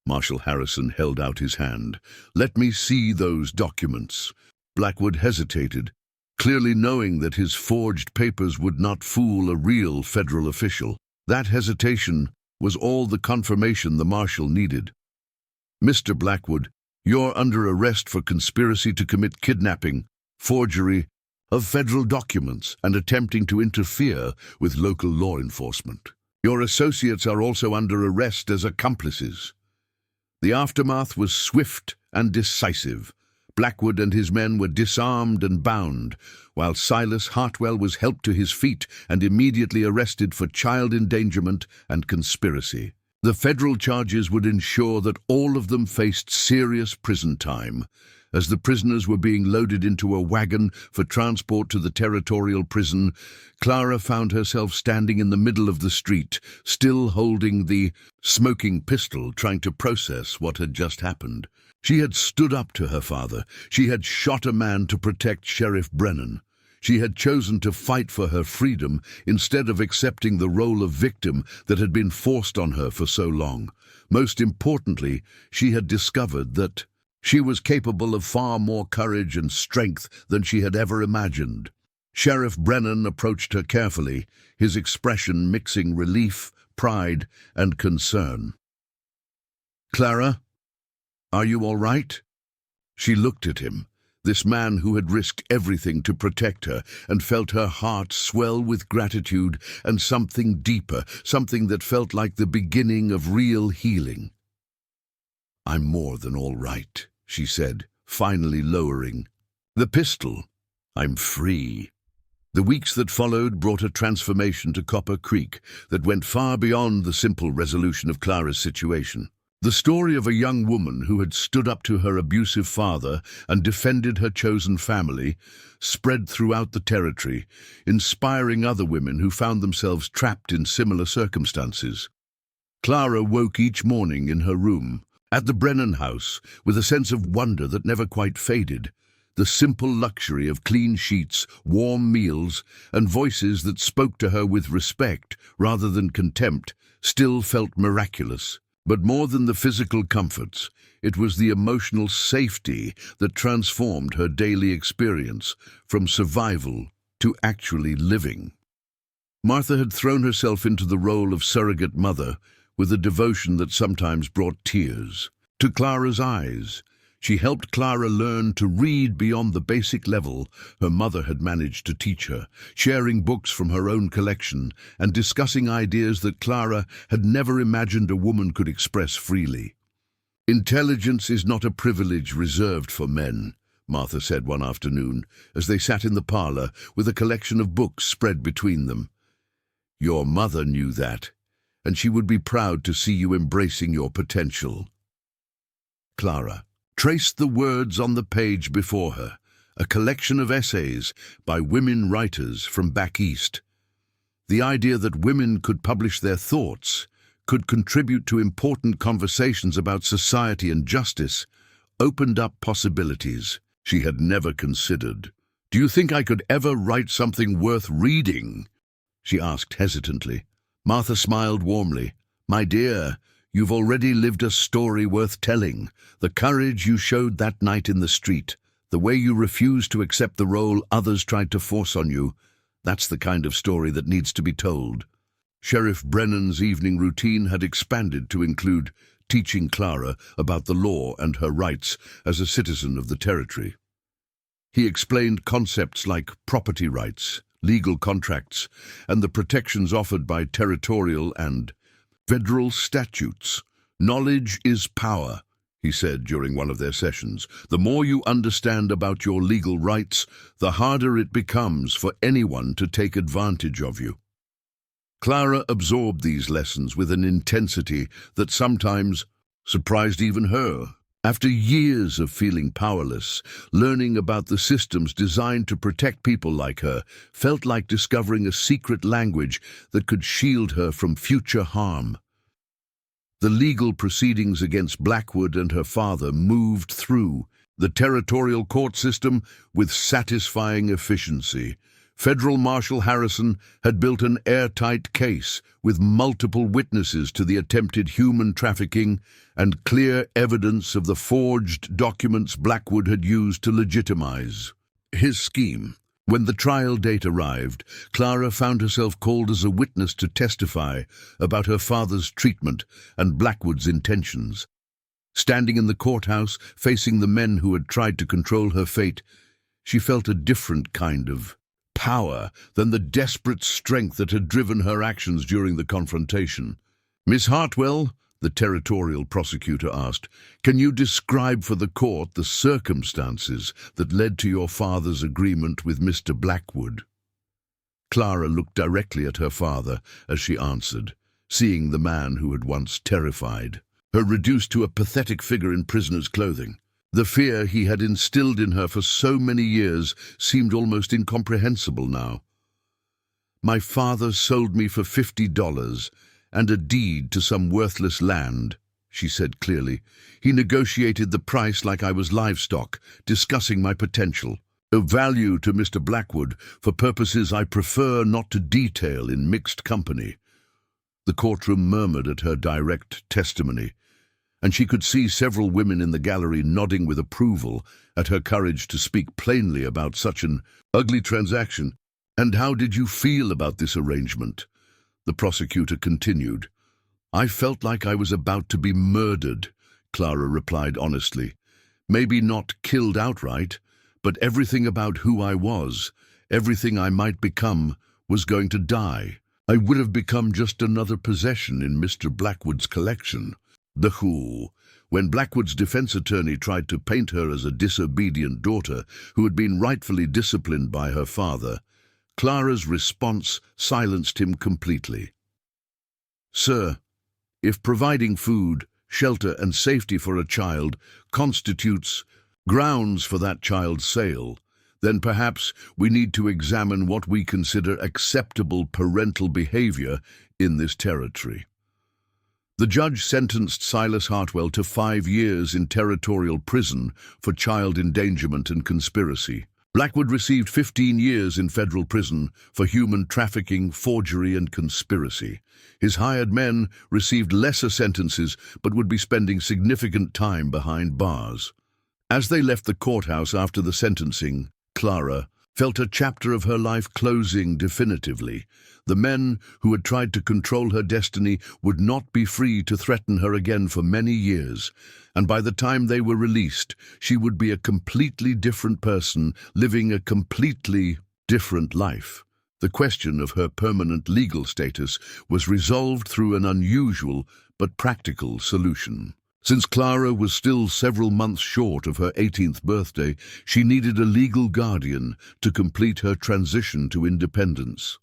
Marshal Harrison held out his hand. "Let me see those documents." Blackwood hesitated, clearly knowing that his forged papers would not fool a real federal official. That hesitation was all the confirmation the marshal needed. "Mr. Blackwood, you're under arrest for conspiracy to commit kidnapping, forgery of federal documents, and attempting to interfere with local law enforcement. Your associates are also under arrest as accomplices." The aftermath was swift and decisive. Blackwood and his men were disarmed and bound, while Silas Hartwell was helped to his feet and immediately arrested for child endangerment and conspiracy. The federal charges would ensure that all of them faced serious prison time. As the prisoners were being loaded into a wagon for transport to the territorial prison, Clara found herself standing in the middle of the street, still holding the smoking pistol, trying to process what had just happened. She had stood up to her father. She had shot a man to protect Sheriff Brennan. She had chosen to fight for her freedom instead of accepting the role of victim that had been forced on her for so long. Most importantly, she had discovered that she was capable of far more courage and strength than she had ever imagined. Sheriff Brennan approached her carefully, his expression mixing relief, pride, and concern. "Clara, are you all right?" She looked at him, this man who had risked everything to protect her, and felt her heart swell with gratitude and something deeper, something that felt like the beginning of real healing. "I'm more than all right," she said, finally lowering the pistol. "I'm free." The weeks that followed brought a transformation to Copper Creek that went far beyond the simple resolution of Clara's situation. The story of a young woman who had stood up to her abusive father and defended her chosen family spread throughout the territory, inspiring other women who found themselves trapped in similar circumstances. Clara woke each morning in her room at the Brennan house with a sense of wonder that never quite faded. The simple luxury of clean sheets, warm meals, and voices that spoke to her with respect rather than contempt still felt miraculous. But more than the physical comforts, it was the emotional safety that transformed her daily experience from survival to actually living. Martha had thrown herself into the role of surrogate mother with a devotion that sometimes brought tears to Clara's eyes. She helped Clara learn to read beyond the basic level her mother had managed to teach her, sharing books from her own collection and discussing ideas that Clara had never imagined a woman could express freely. "Intelligence is not a privilege reserved for men," Martha said one afternoon as they sat in the parlor with a collection of books spread between them. "Your mother knew that, and she would be proud to see you embracing your potential." Clara traced the words on the page before her, a collection of essays by women writers from back east. The idea that women could publish their thoughts, could contribute to important conversations about society and justice, opened up possibilities she had never considered. "Do you think I could ever write something worth reading?" she asked hesitantly. Martha smiled warmly. "My dear, you've already lived a story worth telling. The courage you showed that night in the street, the way you refused to accept the role others tried to force on you, that's the kind of story that needs to be told." Sheriff Brennan's evening routine had expanded to include teaching Clara about the law and her rights as a citizen of the territory. He explained concepts like property rights, legal contracts, and the protections offered by territorial and federal statutes. "Knowledge is power," he said during one of their sessions. "The more you understand about your legal rights, the harder it becomes for anyone to take advantage of you." Clara absorbed these lessons with an intensity that sometimes surprised even her. After years of feeling powerless, learning about the systems designed to protect people like her felt like discovering a secret language that could shield her from future harm. The legal proceedings against Blackwood and her father moved through the territorial court system with satisfying efficiency. Federal Marshal Harrison had built an airtight case with multiple witnesses to the attempted human trafficking and clear evidence of the forged documents Blackwood had used to legitimize his scheme. When the trial date arrived, Clara found herself called as a witness to testify about her father's treatment and Blackwood's intentions. Standing in the courthouse, facing the men who had tried to control her fate, she felt a different kind of power than the desperate strength that had driven her actions during the confrontation. "Miss Hartwell," the territorial prosecutor asked, "can you describe for the court the circumstances that led to your father's agreement with Mr. Blackwood?" Clara looked directly at her father as she answered, seeing the man who had once terrified her reduced to a pathetic figure in prisoner's clothing. The fear he had instilled in her for so many years seemed almost incomprehensible now. "My father sold me for $50 and a deed to some worthless land," she said clearly. "He negotiated the price like I was livestock, discussing my potential. A value to Mr. Blackwood for purposes I prefer not to detail in mixed company." The courtroom murmured at her direct testimony, and she could see several women in the gallery nodding with approval at her courage to speak plainly about such an ugly transaction. "And how did you feel about this arrangement?" the prosecutor continued. "I felt like I was about to be murdered," Clara replied honestly. "Maybe not killed outright, but everything about who I was, everything I might become, was going to die. I would have become just another possession in Mr. Blackwood's collection." The Who. When Blackwood's defense attorney tried to paint her as a disobedient daughter who had been rightfully disciplined by her father, Clara's response silenced him completely. "Sir, if providing food, shelter and safety for a child constitutes grounds for that child's sale, then perhaps we need to examine what we consider acceptable parental behavior in this territory." The judge sentenced Silas Hartwell to 5 years in territorial prison for child endangerment and conspiracy. Blackwood received 15 years in federal prison for human trafficking, forgery, and conspiracy. His hired men received lesser sentences but would be spending significant time behind bars. As they left the courthouse after the sentencing, Clara felt a chapter of her life closing definitively. The men who had tried to control her destiny would not be free to threaten her again for many years, and by the time they were released, she would be a completely different person, living a completely different life. The question of her permanent legal status was resolved through an unusual but practical solution. Since Clara was still several months short of her 18th birthday, she needed a legal guardian to complete her transition to independence.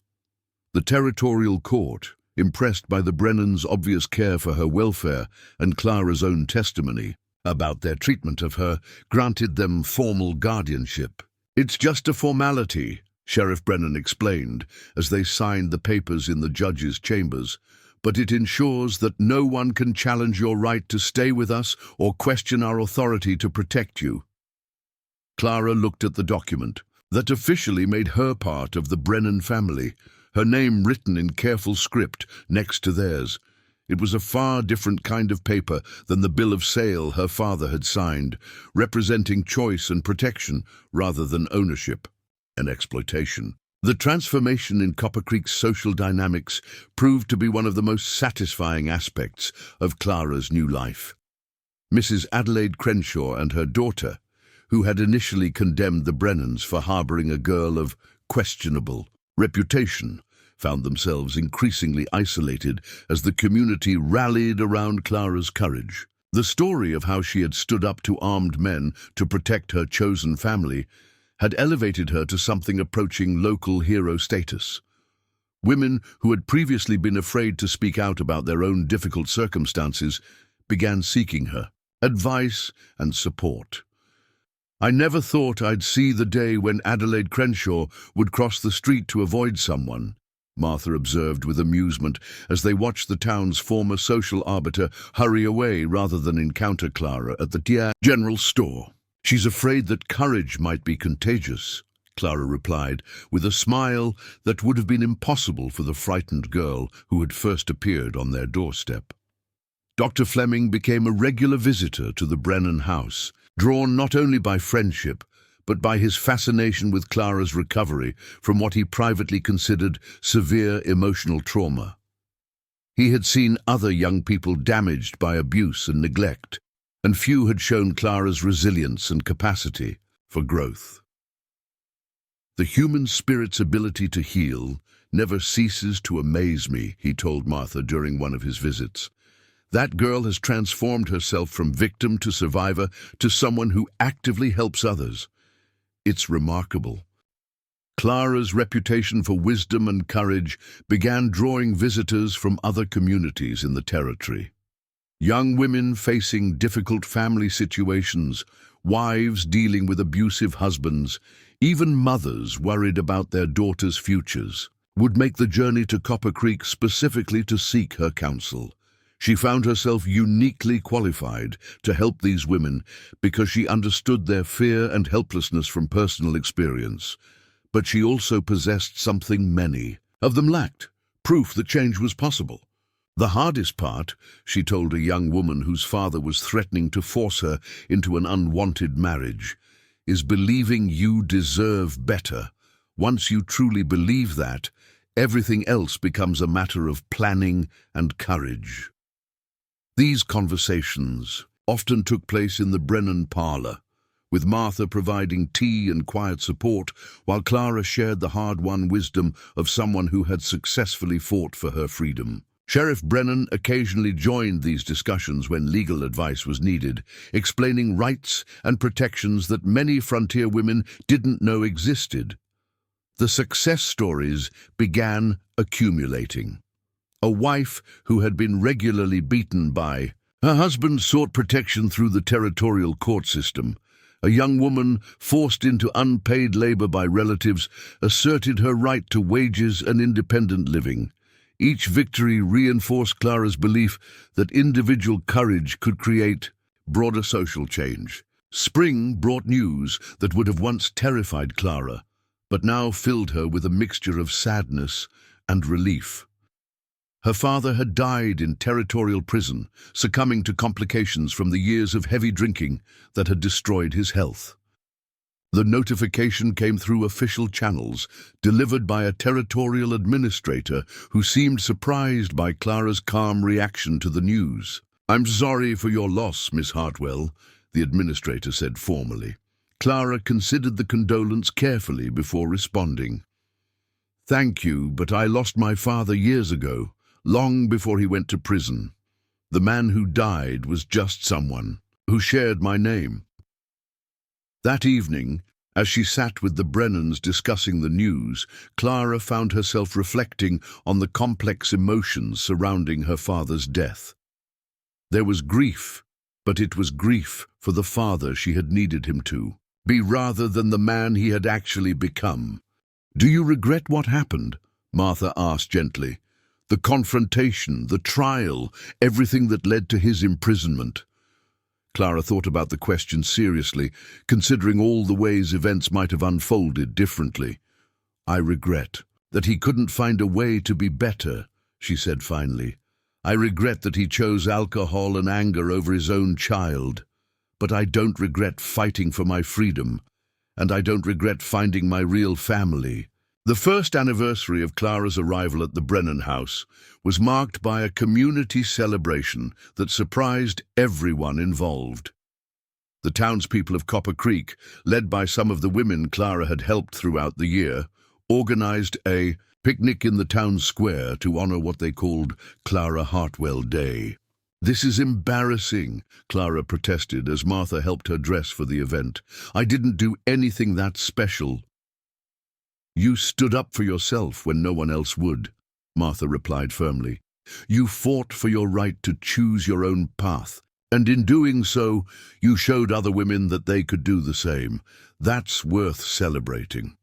The territorial court, impressed by the Brennans' obvious care for her welfare and Clara's own testimony about their treatment of her, granted them formal guardianship. "It's just a formality," Sheriff Brennan explained as they signed the papers in the judge's chambers, "but it ensures that no one can challenge your right to stay with us or question our authority to protect you." Clara looked at the document that officially made her part of the Brennan family, her name written in careful script next to theirs. It was a far different kind of paper than the bill of sale her father had signed, representing choice and protection rather than ownership and exploitation. The transformation in Copper Creek's social dynamics proved to be one of the most satisfying aspects of Clara's new life. Mrs. Adelaide Crenshaw and her daughter, who had initially condemned the Brennans for harboring a girl of questionable reputation, found themselves increasingly isolated as the community rallied around Clara's courage. The story of how she had stood up to armed men to protect her chosen family had elevated her to something approaching local hero status. Women who had previously been afraid to speak out about their own difficult circumstances began seeking her advice and support. "I never thought I'd see the day when Adelaide Crenshaw would cross the street to avoid someone," Martha observed with amusement as they watched the town's former social arbiter hurry away rather than encounter Clara at the general store. "She's afraid that courage might be contagious," Clara replied, with a smile that would have been impossible for the frightened girl who had first appeared on their doorstep. Dr. Fleming became a regular visitor to the Brennan house, drawn not only by friendship, but by his fascination with Clara's recovery from what he privately considered severe emotional trauma. He had seen other young people damaged by abuse and neglect, and few had shown Clara's resilience and capacity for growth. "The human spirit's ability to heal never ceases to amaze me," he told Martha during one of his visits. "That girl has transformed herself from victim to survivor to someone who actively helps others. It's remarkable." Clara's reputation for wisdom and courage began drawing visitors from other communities in the territory. Young women facing difficult family situations, wives dealing with abusive husbands, even mothers worried about their daughters' futures, would make the journey to Copper Creek specifically to seek her counsel. She found herself uniquely qualified to help these women because she understood their fear and helplessness from personal experience. But she also possessed something many of them lacked: proof that change was possible. "The hardest part," she told a young woman whose father was threatening to force her into an unwanted marriage, "is believing you deserve better. Once you truly believe that, everything else becomes a matter of planning and courage." These conversations often took place in the Brennan parlor, with Martha providing tea and quiet support, while Clara shared the hard-won wisdom of someone who had successfully fought for her freedom. Sheriff Brennan occasionally joined these discussions when legal advice was needed, explaining rights and protections that many frontier women didn't know existed. The success stories began accumulating. A wife who had been regularly beaten by her husband sought protection through the territorial court system. A young woman forced into unpaid labor by relatives asserted her right to wages and independent living. Each victory reinforced Clara's belief that individual courage could create broader social change. Spring brought news that would have once terrified Clara, but now filled her with a mixture of sadness and relief. Her father had died in territorial prison, succumbing to complications from the years of heavy drinking that had destroyed his health. The notification came through official channels, delivered by a territorial administrator who seemed surprised by Clara's calm reaction to the news. "I'm sorry for your loss, Miss Hartwell," the administrator said formally. Clara considered the condolence carefully before responding. "Thank you, but I lost my father years ago, long before he went to prison. The man who died was just someone who shared my name." That evening, as she sat with the Brennans discussing the news, Clara found herself reflecting on the complex emotions surrounding her father's death. There was grief, but it was grief for the father she had needed him to be rather than the man he had actually become. "Do you regret what happened?" Martha asked gently. "The confrontation, the trial, everything that led to his imprisonment." Clara thought about the question seriously, considering all the ways events might have unfolded differently. "I regret that he couldn't find a way to be better," she said finally. "I regret that he chose alcohol and anger over his own child. But I don't regret fighting for my freedom, and I don't regret finding my real family." The first anniversary of Clara's arrival at the Brennan house was marked by a community celebration that surprised everyone involved. The townspeople of Copper Creek, led by some of the women Clara had helped throughout the year, organized a picnic in the town square to honor what they called Clara Hartwell Day. "This is embarrassing," Clara protested as Martha helped her dress for the event. "I didn't do anything that special." "You stood up for yourself when no one else would," Martha replied firmly. "You fought for your right to choose your own path, and in doing so, you showed other women that they could do the same. That's worth celebrating."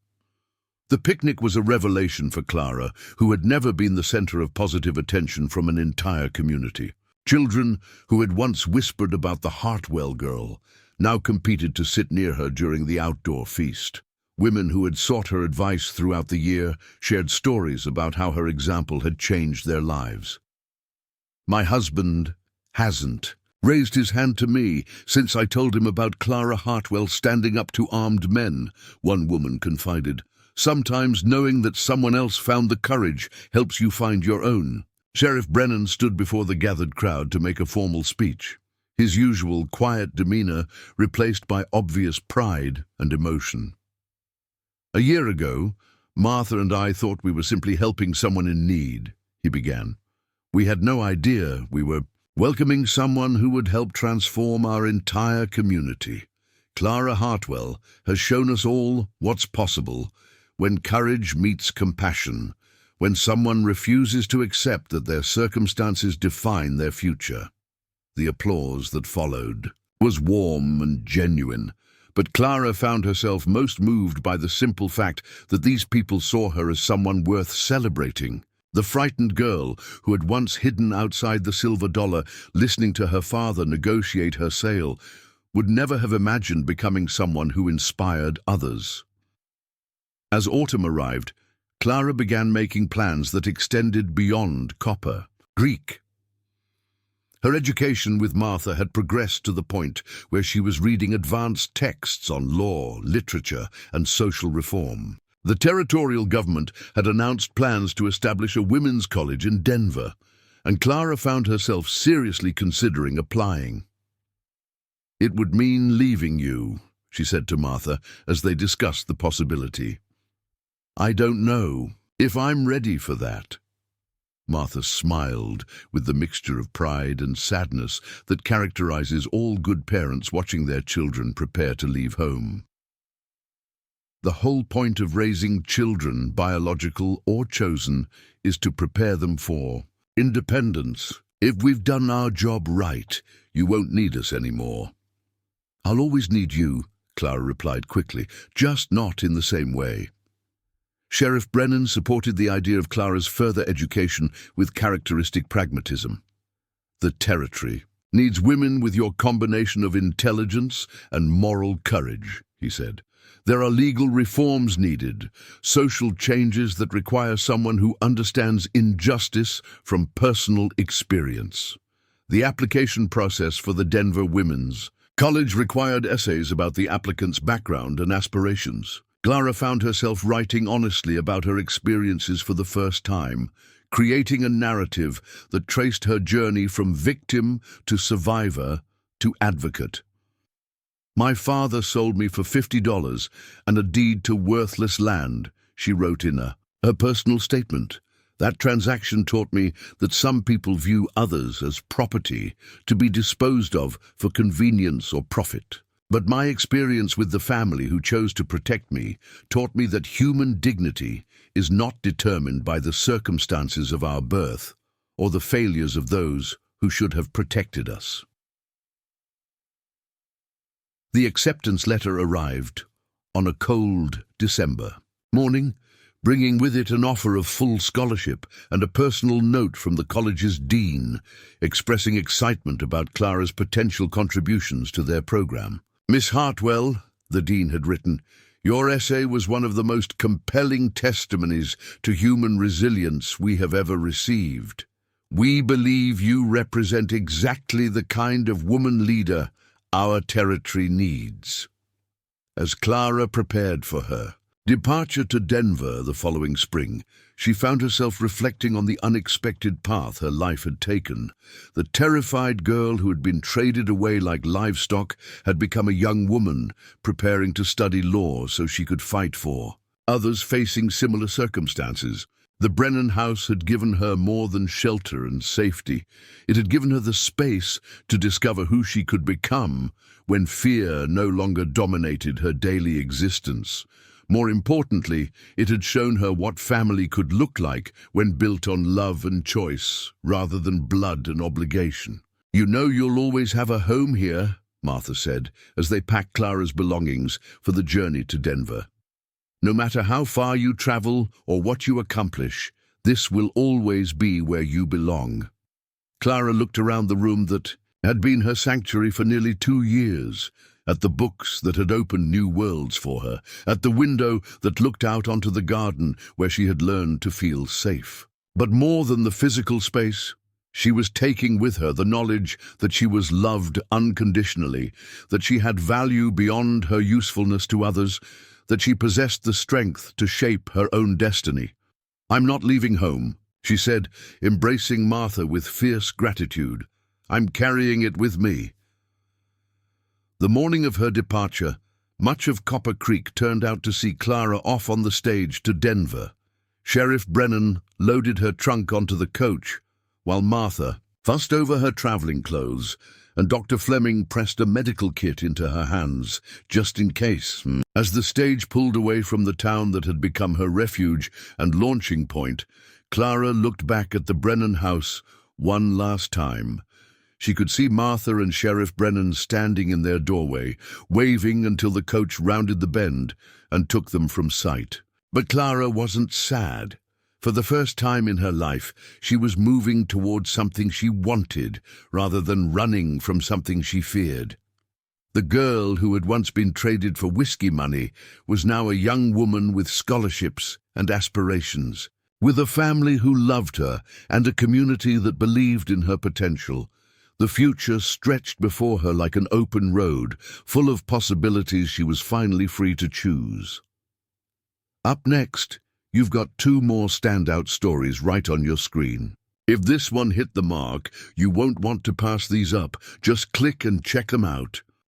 The picnic was a revelation for Clara, who had never been the center of positive attention from an entire community. Children who had once whispered about the Hartwell girl now competed to sit near her during the outdoor feast. Women who had sought her advice throughout the year shared stories about how her example had changed their lives. "My husband hasn't," raised his hand to me since I told him about Clara Hartwell standing up to armed men, one woman confided. Sometimes knowing that someone else found the courage helps you find your own. Sheriff Brennan stood before the gathered crowd to make a formal speech, his usual quiet demeanor replaced by obvious pride and emotion. "A year ago, Martha and I thought we were simply helping someone in need," he began. "We had no idea we were welcoming someone who would help transform our entire community. Clara Hartwell has shown us all what's possible when courage meets compassion, when someone refuses to accept that their circumstances define their future." The applause that followed was warm and genuine, but Clara found herself most moved by the simple fact that these people saw her as someone worth celebrating. The frightened girl who had once hidden outside the Silver Dollar, listening to her father negotiate her sale, would never have imagined becoming someone who inspired others. As autumn arrived, Clara began making plans that extended beyond copper. Greek. Her education with Martha had progressed to the point where she was reading advanced texts on law, literature, and social reform. The territorial government had announced plans to establish a women's college in Denver, and Clara found herself seriously considering applying. "It would mean leaving you," she said to Martha as they discussed the possibility. "I don't know if I'm ready for that." Martha smiled with the mixture of pride and sadness that characterizes all good parents watching their children prepare to leave home. The whole point of raising children, biological or chosen, is to prepare them for independence. If we've done our job right, you won't need us anymore. "I'll always need you," Clara replied quickly, "just not in the same way." Sheriff Brennan supported the idea of Clara's further education with characteristic pragmatism. "The territory needs women with your combination of intelligence and moral courage," he said. "There are legal reforms needed, social changes that require someone who understands injustice from personal experience. The application process for the Denver Women's College required essays about the applicant's background and aspirations. Clara found herself writing honestly about her experiences for the first time, creating a narrative that traced her journey from victim to survivor to advocate. "My father sold me for $50 and a deed to worthless land," she wrote in her personal statement. "That transaction taught me that some people view others as property to be disposed of for convenience or profit. But my experience with the family who chose to protect me taught me that human dignity is not determined by the circumstances of our birth or the failures of those who should have protected us." The acceptance letter arrived on a cold December morning, bringing with it an offer of full scholarship and a personal note from the college's dean, expressing excitement about Clara's potential contributions to their program. "Miss Hartwell," the dean had written, "your essay was one of the most compelling testimonies to human resilience we have ever received. We believe you represent exactly the kind of woman leader our territory needs." As Clara prepared for her departure to Denver the following spring, she found herself reflecting on the unexpected path her life had taken. The terrified girl who had been traded away like livestock had become a young woman, preparing to study law so she could fight for others facing similar circumstances. The Brennan house had given her more than shelter and safety. It had given her the space to discover who she could become when fear no longer dominated her daily existence. More importantly, it had shown her what family could look like when built on love and choice, rather than blood and obligation. "You know you'll always have a home here," Martha said, as they packed Clara's belongings for the journey to Denver. "No matter how far you travel or what you accomplish, this will always be where you belong." Clara looked around the room that had been her sanctuary for nearly 2 years, at the books that had opened new worlds for her, at the window that looked out onto the garden where she had learned to feel safe. But more than the physical space, She was taking with her the knowledge that she was loved unconditionally, that she had value beyond her usefulness to others, that she possessed the strength to shape her own destiny. "I'm not leaving home," she said, embracing Martha with fierce gratitude. "I'm carrying it with me." The morning of her departure, much of Copper Creek turned out to see Clara off on the stage to Denver. Sheriff Brennan loaded her trunk onto the coach, while Martha fussed over her traveling clothes, and Dr. Fleming pressed a medical kit into her hands, just in case. As the stage pulled away from the town that had become her refuge and launching point, Clara looked back at the Brennan house one last time. She could see Martha and Sheriff Brennan standing in their doorway, waving until the coach rounded the bend and took them from sight. But Clara wasn't sad. For the first time in her life, she was moving towards something she wanted, rather than running from something she feared. The girl who had once been traded for whiskey money was now a young woman with scholarships and aspirations, with a family who loved her and a community that believed in her potential. The future stretched before her like an open road, full of possibilities she was finally free to choose. Up next, you've got 2 more standout stories right on your screen. If this one hit the mark, you won't want to pass these up. Just click and check them out.